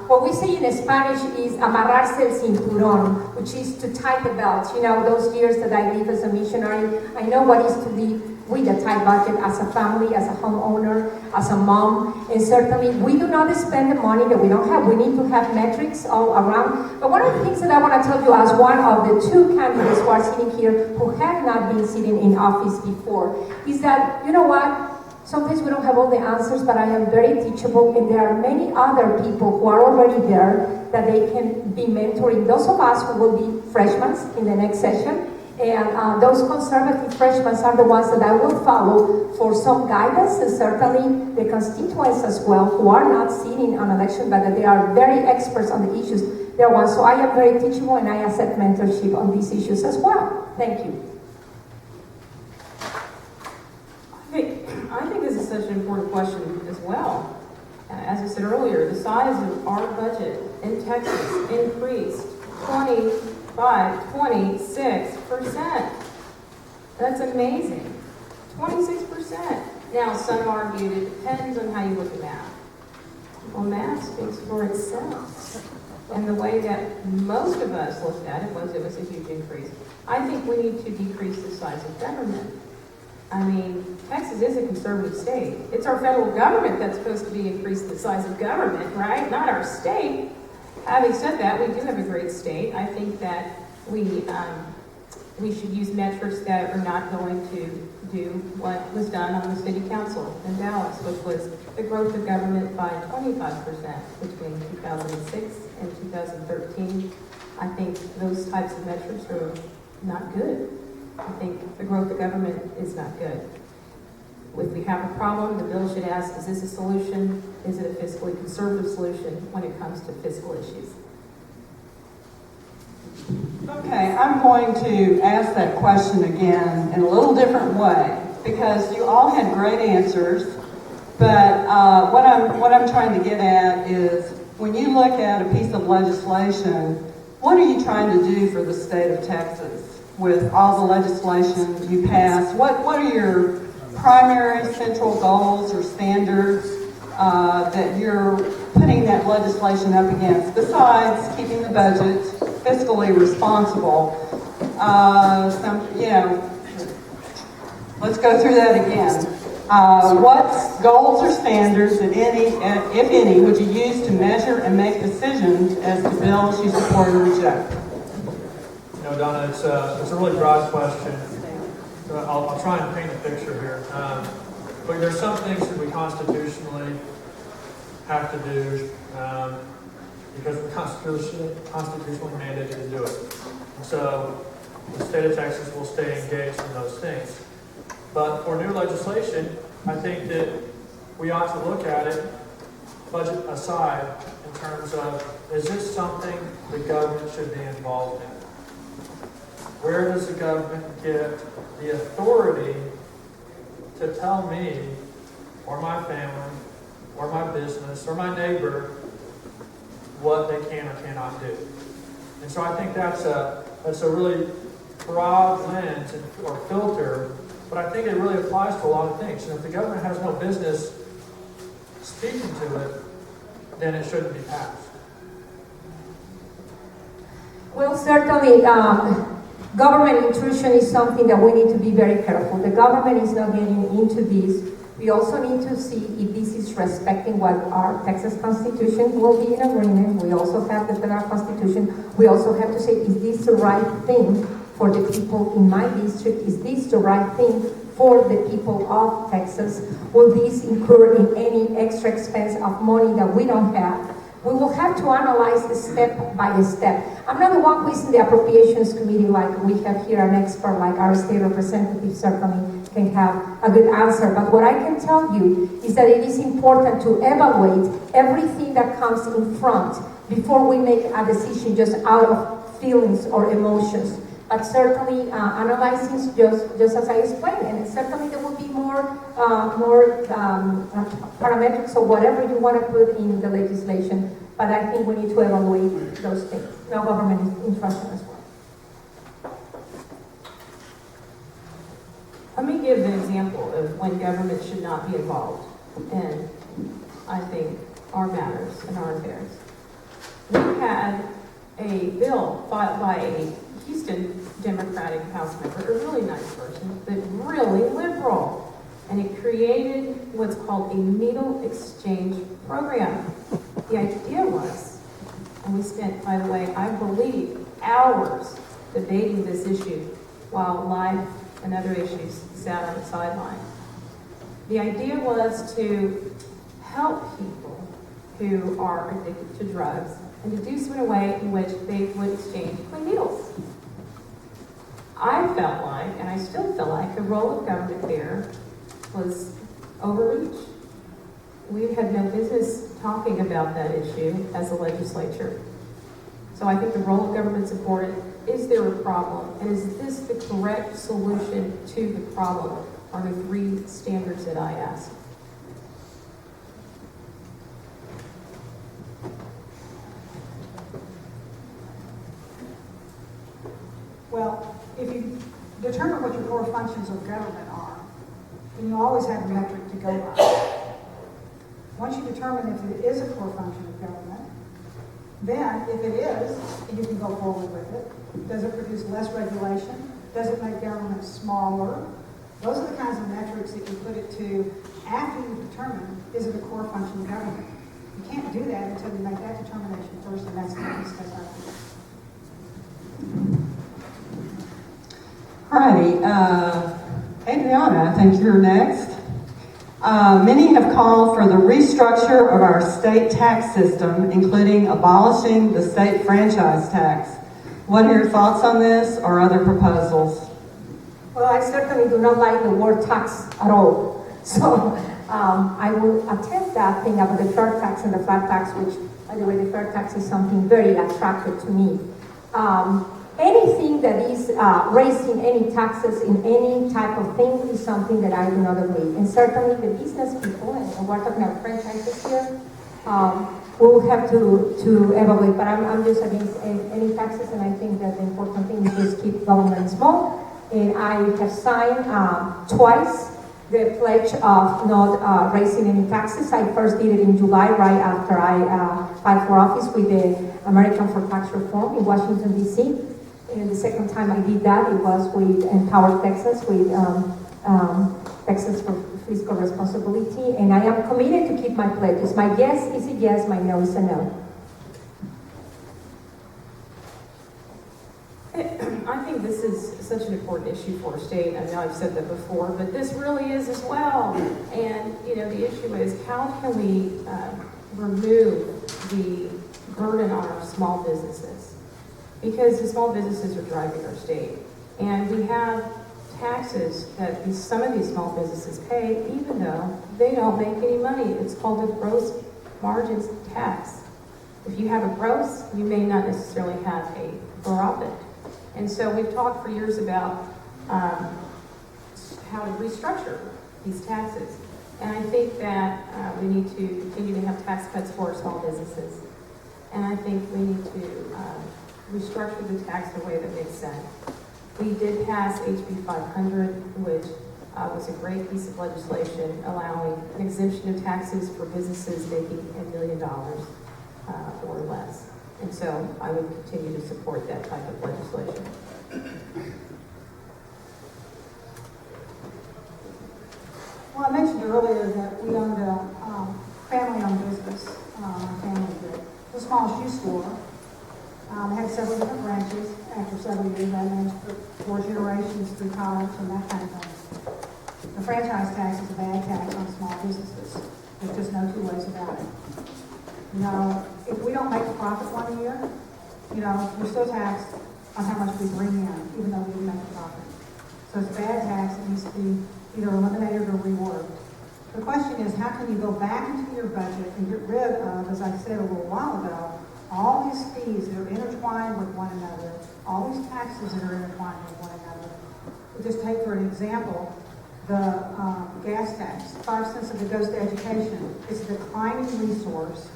What we say in Spanish is amarrarse el cinturón, which is to tie the belt. You know, those years that I lived as a missionary, I know what it is to live with a tight budget as a family, as a homeowner, as a mom, and certainly we do not spend the money that we don't have. We need to have metrics all around. But one of the things that I want to tell you as one of the two candidates who are sitting here who have not been sitting in office before is that, you know what, sometimes we don't have all the answers, but I am very teachable, and there are many other people who are already there that they can be mentoring those of us who will be freshmen in the next session. And those conservative freshmen are the ones that I will follow for some guidance, and certainly the constituents as well, who are not sitting on election, but that they are very experts on the issues. They're ones. So I am very teachable, and I accept mentorship on these issues as well. Thank you. I think this is such an important question as well. As I said earlier, the size of our budget in Texas increased 26%. That's amazing. 26%. Now, some argued it depends on how you look at math. Well, math speaks for itself. And the way that most of us looked at it was a huge increase. I think we need to decrease the size of government. I mean, Texas is a conservative state. It's our federal government that's supposed to be increasing the size of government, right? Not our state. Having said that, we do have a great state. I think that we should use metrics that are not going to do what was done on the city council in Dallas, which was the growth of government by 25% between 2006 and 2013. I think those types of metrics are not good. I think the growth of government is not good. If we have a problem, the bill should ask, is this a solution? Is it a fiscally conservative solution when it comes to fiscal issues? Okay, I'm going to ask that question again in a little different way because you all had great answers. But what I'm trying to get at is when you look at a piece of legislation, what are you trying to do for the state of Texas with all the legislation you pass? What are your primary central goals or standards that you're putting that legislation up against, besides keeping the budget fiscally responsible? Let's go through that again. What goals or standards, if any, would you use to measure and make decisions as to bills you support or reject? No, Donna, it's a really broad question. So I'll try and paint a picture here. But there's some things that we constitutionally have to do because we're constitutionally mandated to do it. And so the state of Texas will stay engaged in those things. But for new legislation, I think that we ought to look at it, budget aside, in terms of, is this something the government should be involved in? Where does the government get the authority to tell me, or my family, or my business, or my neighbor, what they can or cannot do? And so I think that's a really broad lens or filter. But I think it really applies to a lot of things. And if the government has no business speaking to it, then it shouldn't be passed. Well, certainly, government intrusion is something that we need to be very careful. The government is not getting into this. We also need to see if this is respecting what our Texas Constitution will be in agreement. We also have the federal Constitution. We also have to say, is this the right thing for the people in my district? Is this the right thing for the people of Texas? Will this incur in any extra expense of money that we don't have? We will have to analyze step by step. I'm not the one who is in the appropriations committee like we have here an expert like our state representative certainly can have a good answer. But what I can tell you is that it is important to evaluate everything that comes in front before we make a decision just out of feelings or emotions. But certainly analyzing just as I explained, and certainly there will be more parametrics or whatever you want to put in the legislation. But I think we need to evaluate those things. No government intrusion as well. Let me give an example of when government should not be involved in, I think, our matters and our affairs. We had a bill filed by a Houston Democratic House member, a really nice person, but really liberal. And it created what's called a needle exchange program. The idea was, and we spent, by the way, I believe, hours debating this issue while life and other issues sat on the sideline. The idea was to help people who are addicted to drugs and to do so in a way in which they would exchange clean needles. I felt like, and I still feel like, the role of government there was overreach. We had no business talking about that issue as a legislature. So I think the role of government support, is there a problem? And is this the correct solution to the problem? Are the three standards that I asked. Well, if you determine what your core functions of government are, then you always have a metric to go by. Once you determine if it is a core function of government, then if it is, you can go forward with it. Does it produce less regulation? Does it make government smaller? Those are the kinds of metrics that you put it to after you've determined, is it a core function of government? You can't do that until you make that determination first, and that's the next step after. Alrighty, Adriana, I think you're next. Many have called for the restructure of our state tax system, including abolishing the state franchise tax. What are your thoughts on this or other proposals? Well, I certainly do not like the word tax at all. So I will attempt that thing about the third tax and the flat tax, which, by the way, the third tax is something very attractive to me. Anything that is raising any taxes in any type of thing is something that I do not agree. And certainly the business people, and we're talking about franchises here, will have to evaluate. But I'm just against any taxes, and I think that the important thing is just keep government small. And I have signed twice the pledge of not raising any taxes. I first did it in July, right after I filed for office with the American for Tax Reform in Washington, D.C. And the second time I did that, it was with Empower Texas, with Texas for Fiscal Responsibility. And I am committed to keep my pledges. My yes is a yes, my no is a no. I think this is such an important issue for our state. I know I've said that before, but this really is as well. And, you know, the issue is how can we remove the burden on our small businesses? Because the small businesses are driving our state. And we have taxes that some of these small businesses pay even though they don't make any money. It's called a gross margins tax. If you have a gross, you may not necessarily have a profit. And so we've talked for years about how to restructure these taxes. And I think that we need to continue to have tax cuts for our small businesses. And I think we need to restructure the tax in a way that makes sense. We did pass HB 500, which was a great piece of legislation allowing an exemption of taxes for businesses making $1 million or less. And so I would continue to support that type of legislation. Well, I mentioned earlier that we owned a family-owned business, family did. It was a small shoe store. It had several different branches. After several years, I managed to put 4 generations through college and that kind of thing. The franchise tax is a bad tax on small businesses. There's just no two ways about it. You know, if we don't make a profit one year, you know, we're still taxed on how much we bring in, even though we didn't make a profit. So it's a bad tax. It needs to be either eliminated or reworked. The question is, how can you go back into your budget and get rid of, as I said a little while ago, all these fees that are intertwined with one another, all these taxes that are intertwined with one another. Just take for an example, the gas tax, 5 cents of it goes to education. It's a declining resource.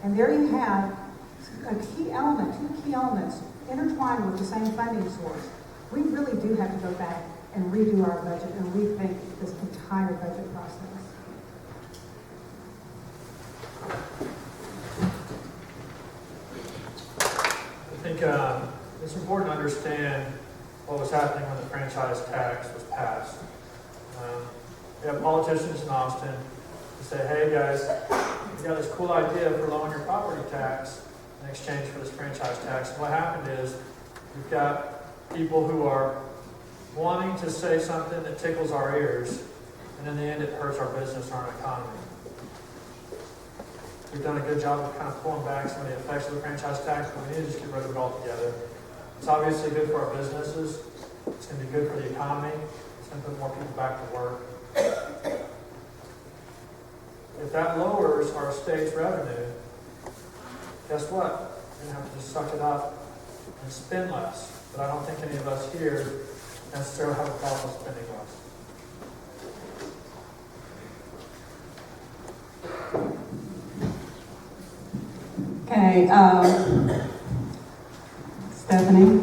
And there you have a key element, 2 key elements intertwined with the same funding source. We really do have to go back and redo our budget and rethink this entire budget process. I think it's important to understand what was happening when the franchise tax was passed. We have politicians in Austin who say, hey guys, we got this cool idea for lowering your property tax in exchange for this franchise tax. And what happened is we've got people who are wanting to say something that tickles our ears, and in the end it hurts our business and our economy. We've done a good job of kind of pulling back some of the effects of the franchise tax, but we need to just get rid of it altogether. It's obviously good for our businesses. It's going to be good for the economy. It's going to put more people back to work. If that lowers our state's revenue, guess what? We're going to have to just suck it up and spend less. But I don't think any of us here necessarily have a problem with spending less. Okay, Stephanie,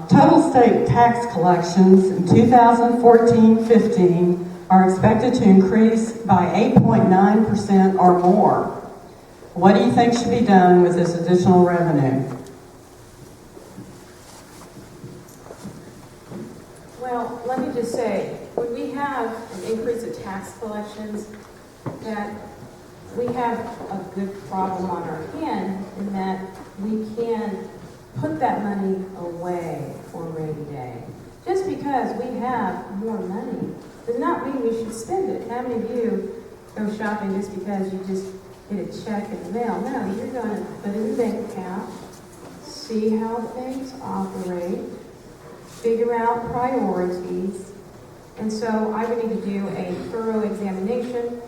total state tax collections in 2014-15 are expected to increase by 8.9% or more. What do you think should be done with this additional revenue? Well, let me just say, when we have an increase of tax collections, that we have a good problem on our hand in that we can put that money away for a rainy day. Just because we have more money does not mean we should spend it. How many of you go shopping just because you just get a check in the mail? No, you're going to put it in the bank account, see how things operate, figure out priorities. And so I would need to do a thorough examination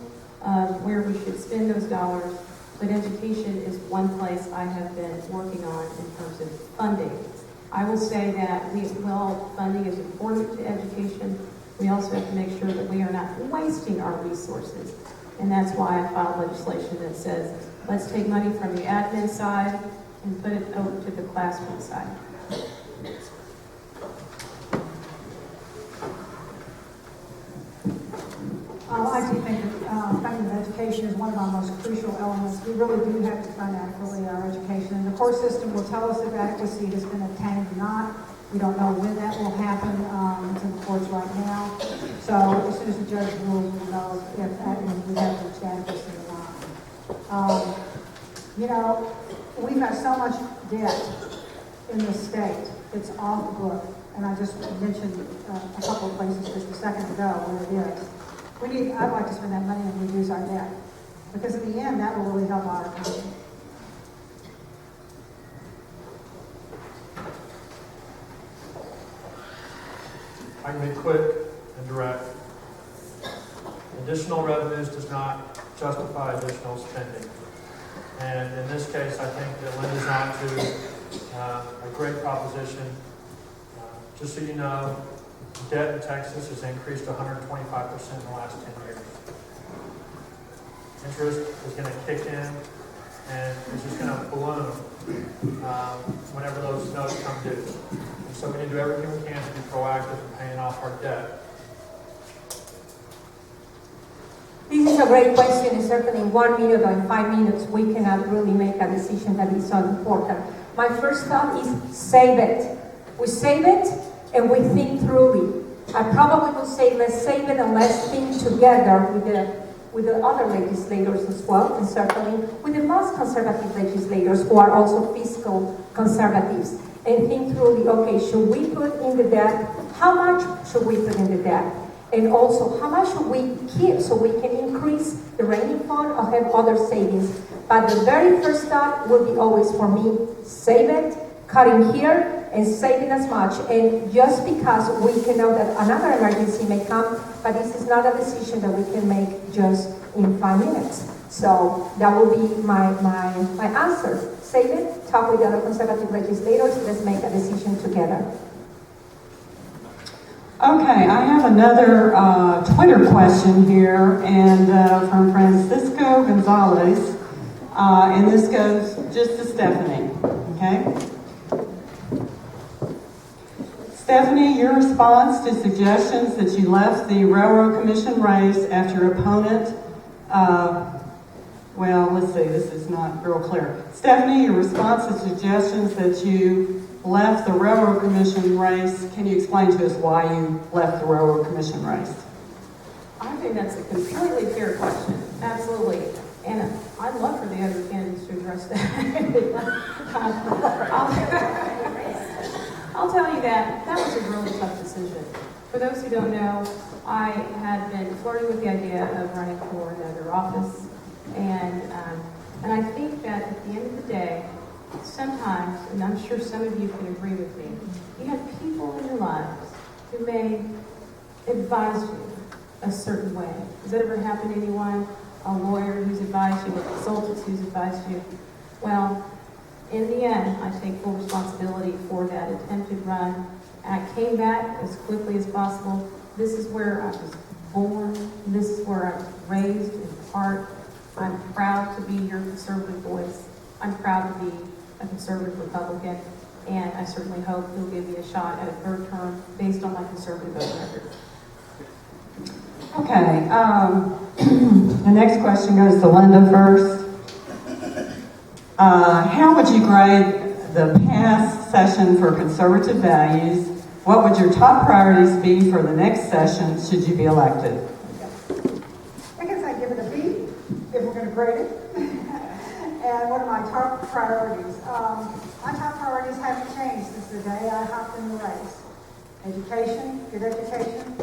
of where we should spend those dollars but education is one place I have been working on in terms of funding. I will say that while funding is important to education, we also have to make sure that we are not wasting our resources. And that's why I filed legislation that says, let's take money from the admin side and put it over to the classroom side. I do think that funding of education is one of our most crucial elements. We really do have to fund adequately our education. And the court system will tell us if adequacy has been obtained or not. We don't know when that will happen. It's in the courts right now. So as soon as the judge rules, we'll know if we have reached adequacy or not. You know, we've got so much debt in this state. It's off the book. And I just mentioned a couple of places just a second ago where it is. I'd like to spend that money and reduce our debt. Because in the end, that will really help our economy. I can be quick and direct. Additional revenues does not justify additional spending. And in this case, I think that Linda's on to a great proposition. Just so you know, debt in Texas has increased 125% in the last 10 years. Interest is going to kick in, and it's just going to balloon whenever those notes come due. And so we need to do everything we can to be proactive in paying off our debt. This is a great question, and certainly in 1 minute or in 5 minutes, we cannot really make a decision that is so important. My first thought is save it. We save it, and we think thoroughly. I probably will say let's save it and let's think together with the other legislators as well, and certainly with the most conservative legislators who are also fiscal conservatives, and think thoroughly, okay, should we put in the debt? How much should we put in the debt? And also, how much should we keep so we can increase the rainy fund or have other savings? But the very first thought will be always for me, save it, cutting here, and saving as much. And just because we can know that another emergency may come, but this is not a decision that we can make just in 5 minutes. So that will be my answer. Save it, talk with the other conservative legislators, let's make a decision together. Okay, I have another Twitter question here, and from Francisco Gonzalez, and this goes just to Stephanie, okay? Stephanie, your response to suggestions that you left the Railroad Commission race after your opponent, well, let's see, this is not real clear. Stephanie, your response to suggestions that you left the Railroad Commission race, can you explain to us why you left the Railroad Commission race? I think that's a completely fair question. Absolutely. And I'd love for the other candidates to address that. I'll tell you that was a really tough decision. For those who don't know, I had been flirting with the idea of running for another office. And I think that at the end of the day, sometimes, and I'm sure some of you can agree with me, you have people in your lives who may advise you a certain way. Has that ever happened to anyone? A lawyer who's advised you, a consultant who's advised you? Well, in the end, I take full responsibility for that attempted run. And I came back as quickly as possible. This is where I was born. This is where I was raised in part. I'm proud to be your conservative voice. I'm proud to be a conservative Republican, and I certainly hope you'll give me a shot at a third term based on my conservative vote record. Okay, the next question goes to Linda first. How would you grade the past session for conservative values? What would your top priorities be for the next session should you be elected? I guess I'd give it a B if we're going to grade it. And what are my top priorities? My top priorities haven't changed since the day I hopped in the race. Education, good education.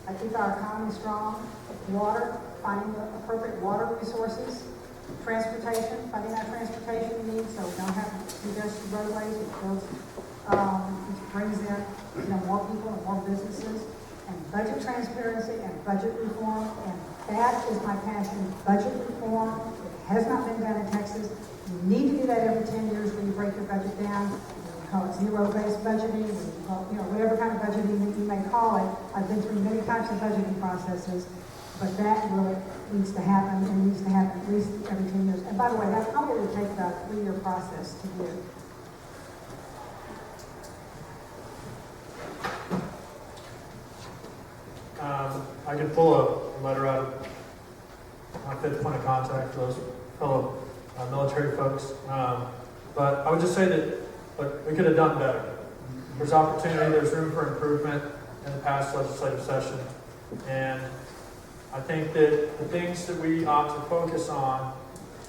I keep our economy strong. Water, finding the appropriate water resources. Transportation, finding our transportation needs so we don't have congested roadways, which brings in more people and more businesses. and budget transparency and budget reform, and that is my passion, budget reform. It has not been done in Texas. You need to do that every 10 years when you break your budget down. We call it zero-based budgeting, we call it, whatever kind of budgeting that you may call it. I've been through many types of budgeting processes, but that really needs to happen, and needs to happen at least every 10 years. And by the way, that probably would take about a 3-year process to do. I could pull a letter out of my fifth point of contact for those fellow military folks. But I would just say that, look, we could have done better. There's opportunity, there's room for improvement in the past legislative session. And I think that the things that we ought to focus on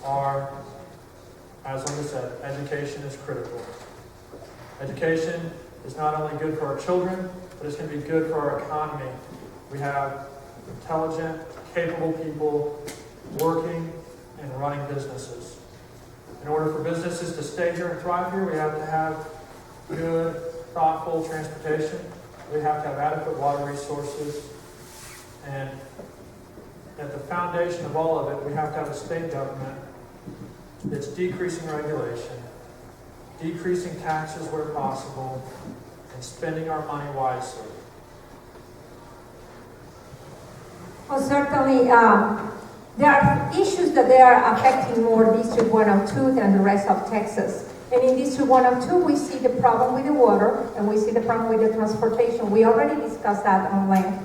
are, as Linda said, education is critical. Education is not only good for our children, but it's going to be good for our economy. We have intelligent, capable people working and running businesses. In order for businesses to stay here and thrive here, we have to have good, thoughtful transportation. We have to have adequate water resources. And at the foundation of all of it, we have to have a state government that's decreasing regulation, decreasing taxes where possible, and spending our money wisely. Well, certainly, there are issues that they are affecting more District 102 than the rest of Texas. And in District 102, we see the problem with the water, and we see the problem with the transportation. We already discussed that on length.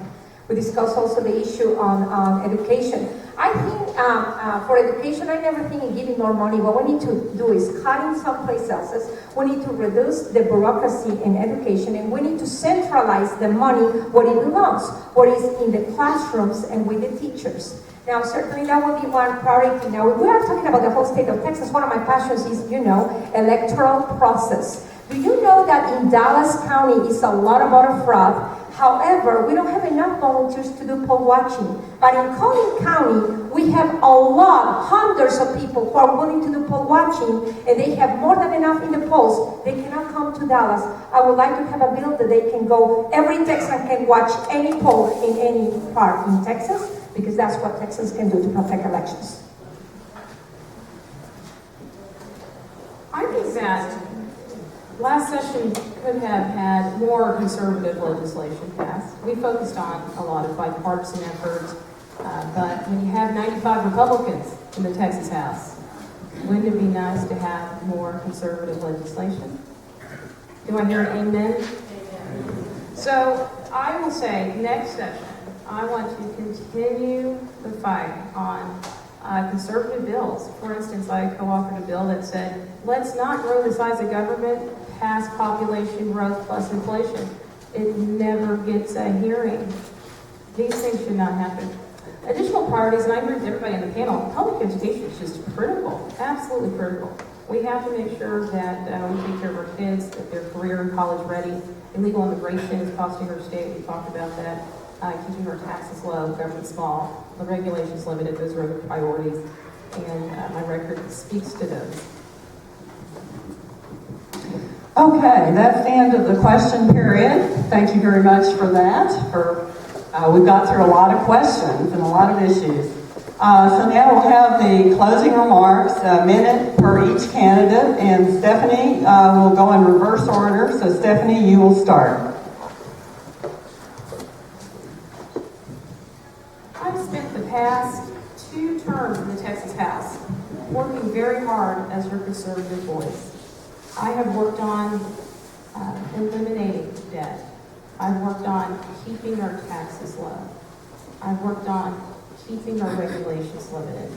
We discussed also the issue on education. I think for education, I never think in giving more money. What we need to do is cutting someplace else. We need to reduce the bureaucracy in education, and we need to centralize the money where it belongs, what is in the classrooms and with the teachers. Now, certainly that would be one priority. Now, we are talking about the whole state of Texas. One of my passions is, electoral process. Do you know that in Dallas County is a lot of voter fraud? However, we don't have enough volunteers to do poll watching. But in Collin County, we have a lot, hundreds of people who are willing to do poll watching, and they have more than enough in the polls. They cannot come to Dallas. I would like to have a bill that they can go, every Texan can watch any poll in any part in Texas, because that's what Texans can do to protect elections. I think that last session could have had more conservative legislation passed. We focused on a lot of bipartisan efforts, but when you have 95 Republicans in the Texas House, wouldn't it be nice to have more conservative legislation? Do I hear an amen? So I will say, next session, I want to continue the fight on conservative bills. For instance, I co-authored a bill that said, let's not grow the size of government past population growth plus inflation. It never gets a hearing. These things should not happen. Additional priorities, and I agree with everybody on the panel, public education is just critical, absolutely critical. We have to make sure that we take care of our kids, that they're career and college ready. Illegal immigration is costing our state, we talked about that. Keeping our taxes low, government small, the regulations limited, those are the priorities, and my record speaks to those. Okay, that's the end of the question period. Thank you very much for that. We've got through a lot of questions and a lot of issues. So now we'll have the closing remarks, a minute per each candidate, and Stephanie will go in reverse order. So Stephanie, you will start. I've spent the past 2 terms in the Texas House working very hard as your conservative voice. I have worked on eliminating debt. I've worked on keeping our taxes low. I've worked on keeping our regulations limited.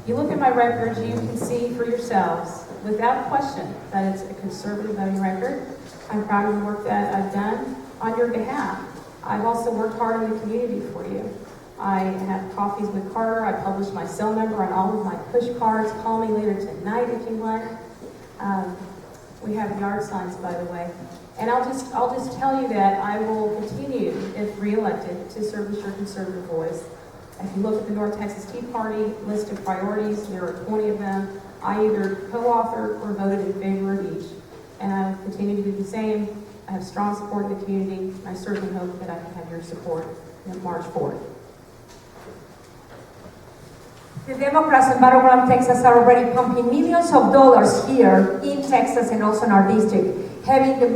You look at my records, you can see for yourselves, without question, that it's a conservative voting record. I'm proud of the work that I've done on your behalf. I've also worked hard in the community for you. I have coffees with Carter. I publish my cell number on all of my push cards. Call me later tonight if you want. We have yard signs, by the way. And I'll just tell you that I will continue, if reelected, to serve as your conservative voice. If you look at the North Texas Tea Party list of priorities, there are 20 of them. I either co-authored or voted in favor of each. And I will continue to do the same I have strong support in the community. I certainly hope that I can have your support in March 4th. The Democrats in Battleground Texas are already pumping millions of dollars here in Texas and also in our district. Having the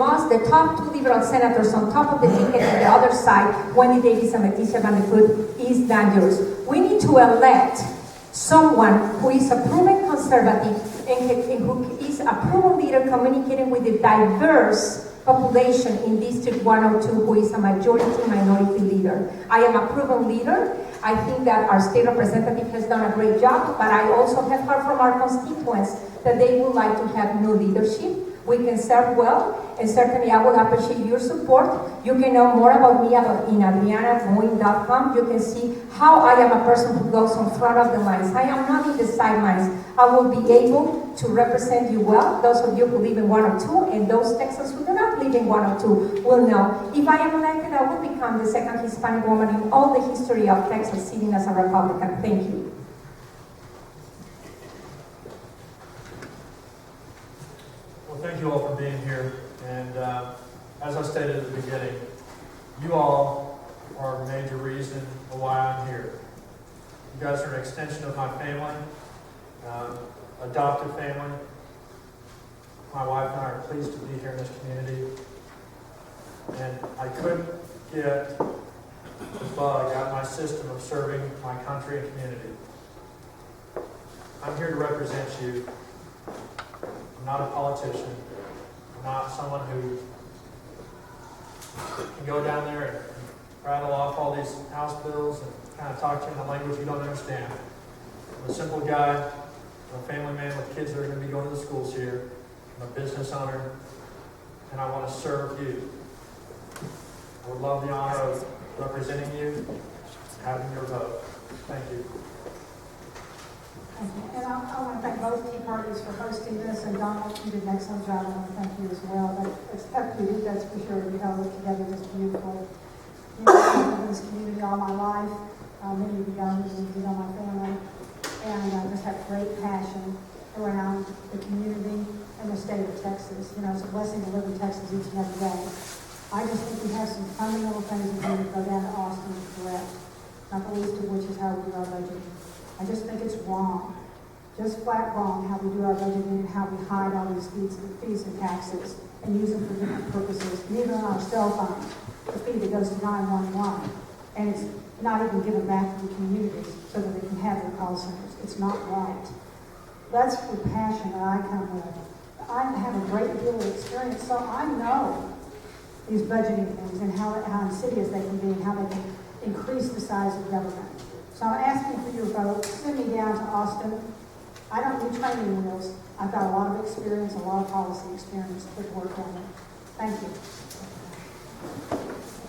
top 2 liberal senators on top of the ticket on the other side, Wendy Davis and Leticia Van de Voot, is dangerous. We need to elect someone who is a proven conservative and who is a proven leader communicating with the diverse population in District 102, who is a majority minority leader. I am a proven leader. I think that our state representative has done a great job, but I also have heard from our constituents that they would like to have new leadership. We can serve well, and certainly I would appreciate your support. You can know more about me in adrianaboyne.com. You can see how I am a person who goes on front of the lines. I am not in the sidelines. I will be able to represent you well. Those of you who live in 102, and those Texans who do not live in 102 will know. If I am elected, I will become the second Hispanic woman in all the history of Texas sitting as a Republican. Thank you. Thank you all for being here, and as I stated at the beginning, you all are a major reason why I'm here. You guys are an extension of my family, adopted family. My wife and I are pleased to be here in this community, and I couldn't get the bug out of my system of serving my country and community. I'm here to represent you. I'm not a politician. I'm not someone who can go down there and rattle off all these House bills and kind of talk to you in a language you don't understand. I'm a simple guy. I'm a family man with kids that are going to be going to the schools here. I'm a business owner, and I want to serve you. I would love the honor of representing you and having your vote. Thank you. And I want to thank both Tea Parties for hosting this, and Donald, you did an excellent job. I want to thank you as well. But it's up to you, that's for sure. We all work together just beautiful. You know, I've been in this community all my life. Many of you know me, you know my family. And I just have great passion around the community and the state of Texas. You know, it's a blessing to live in Texas each and every day. I just think we have some fundamental things that we need to go down to Austin and correct. Not the least of which is how we do our budget. I just think it's wrong, just flat wrong, how we do our budgeting and how we hide all these fees and taxes and use them for different purposes. And even on our cell phones, the fee that goes to 911, and it's not even given back to the communities so that they can have their call centers. It's not right. That's the passion that I come with. I have a great deal of experience, so I know these budgeting things and how insidious they can be and how they can increase the size of government. So I'm asking for your vote. Send me down to Austin. I don't need training wheels. I've got a lot of experience, a lot of policy experience with work on it. Thank you.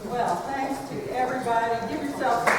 Well, thanks to everybody. Give yourself a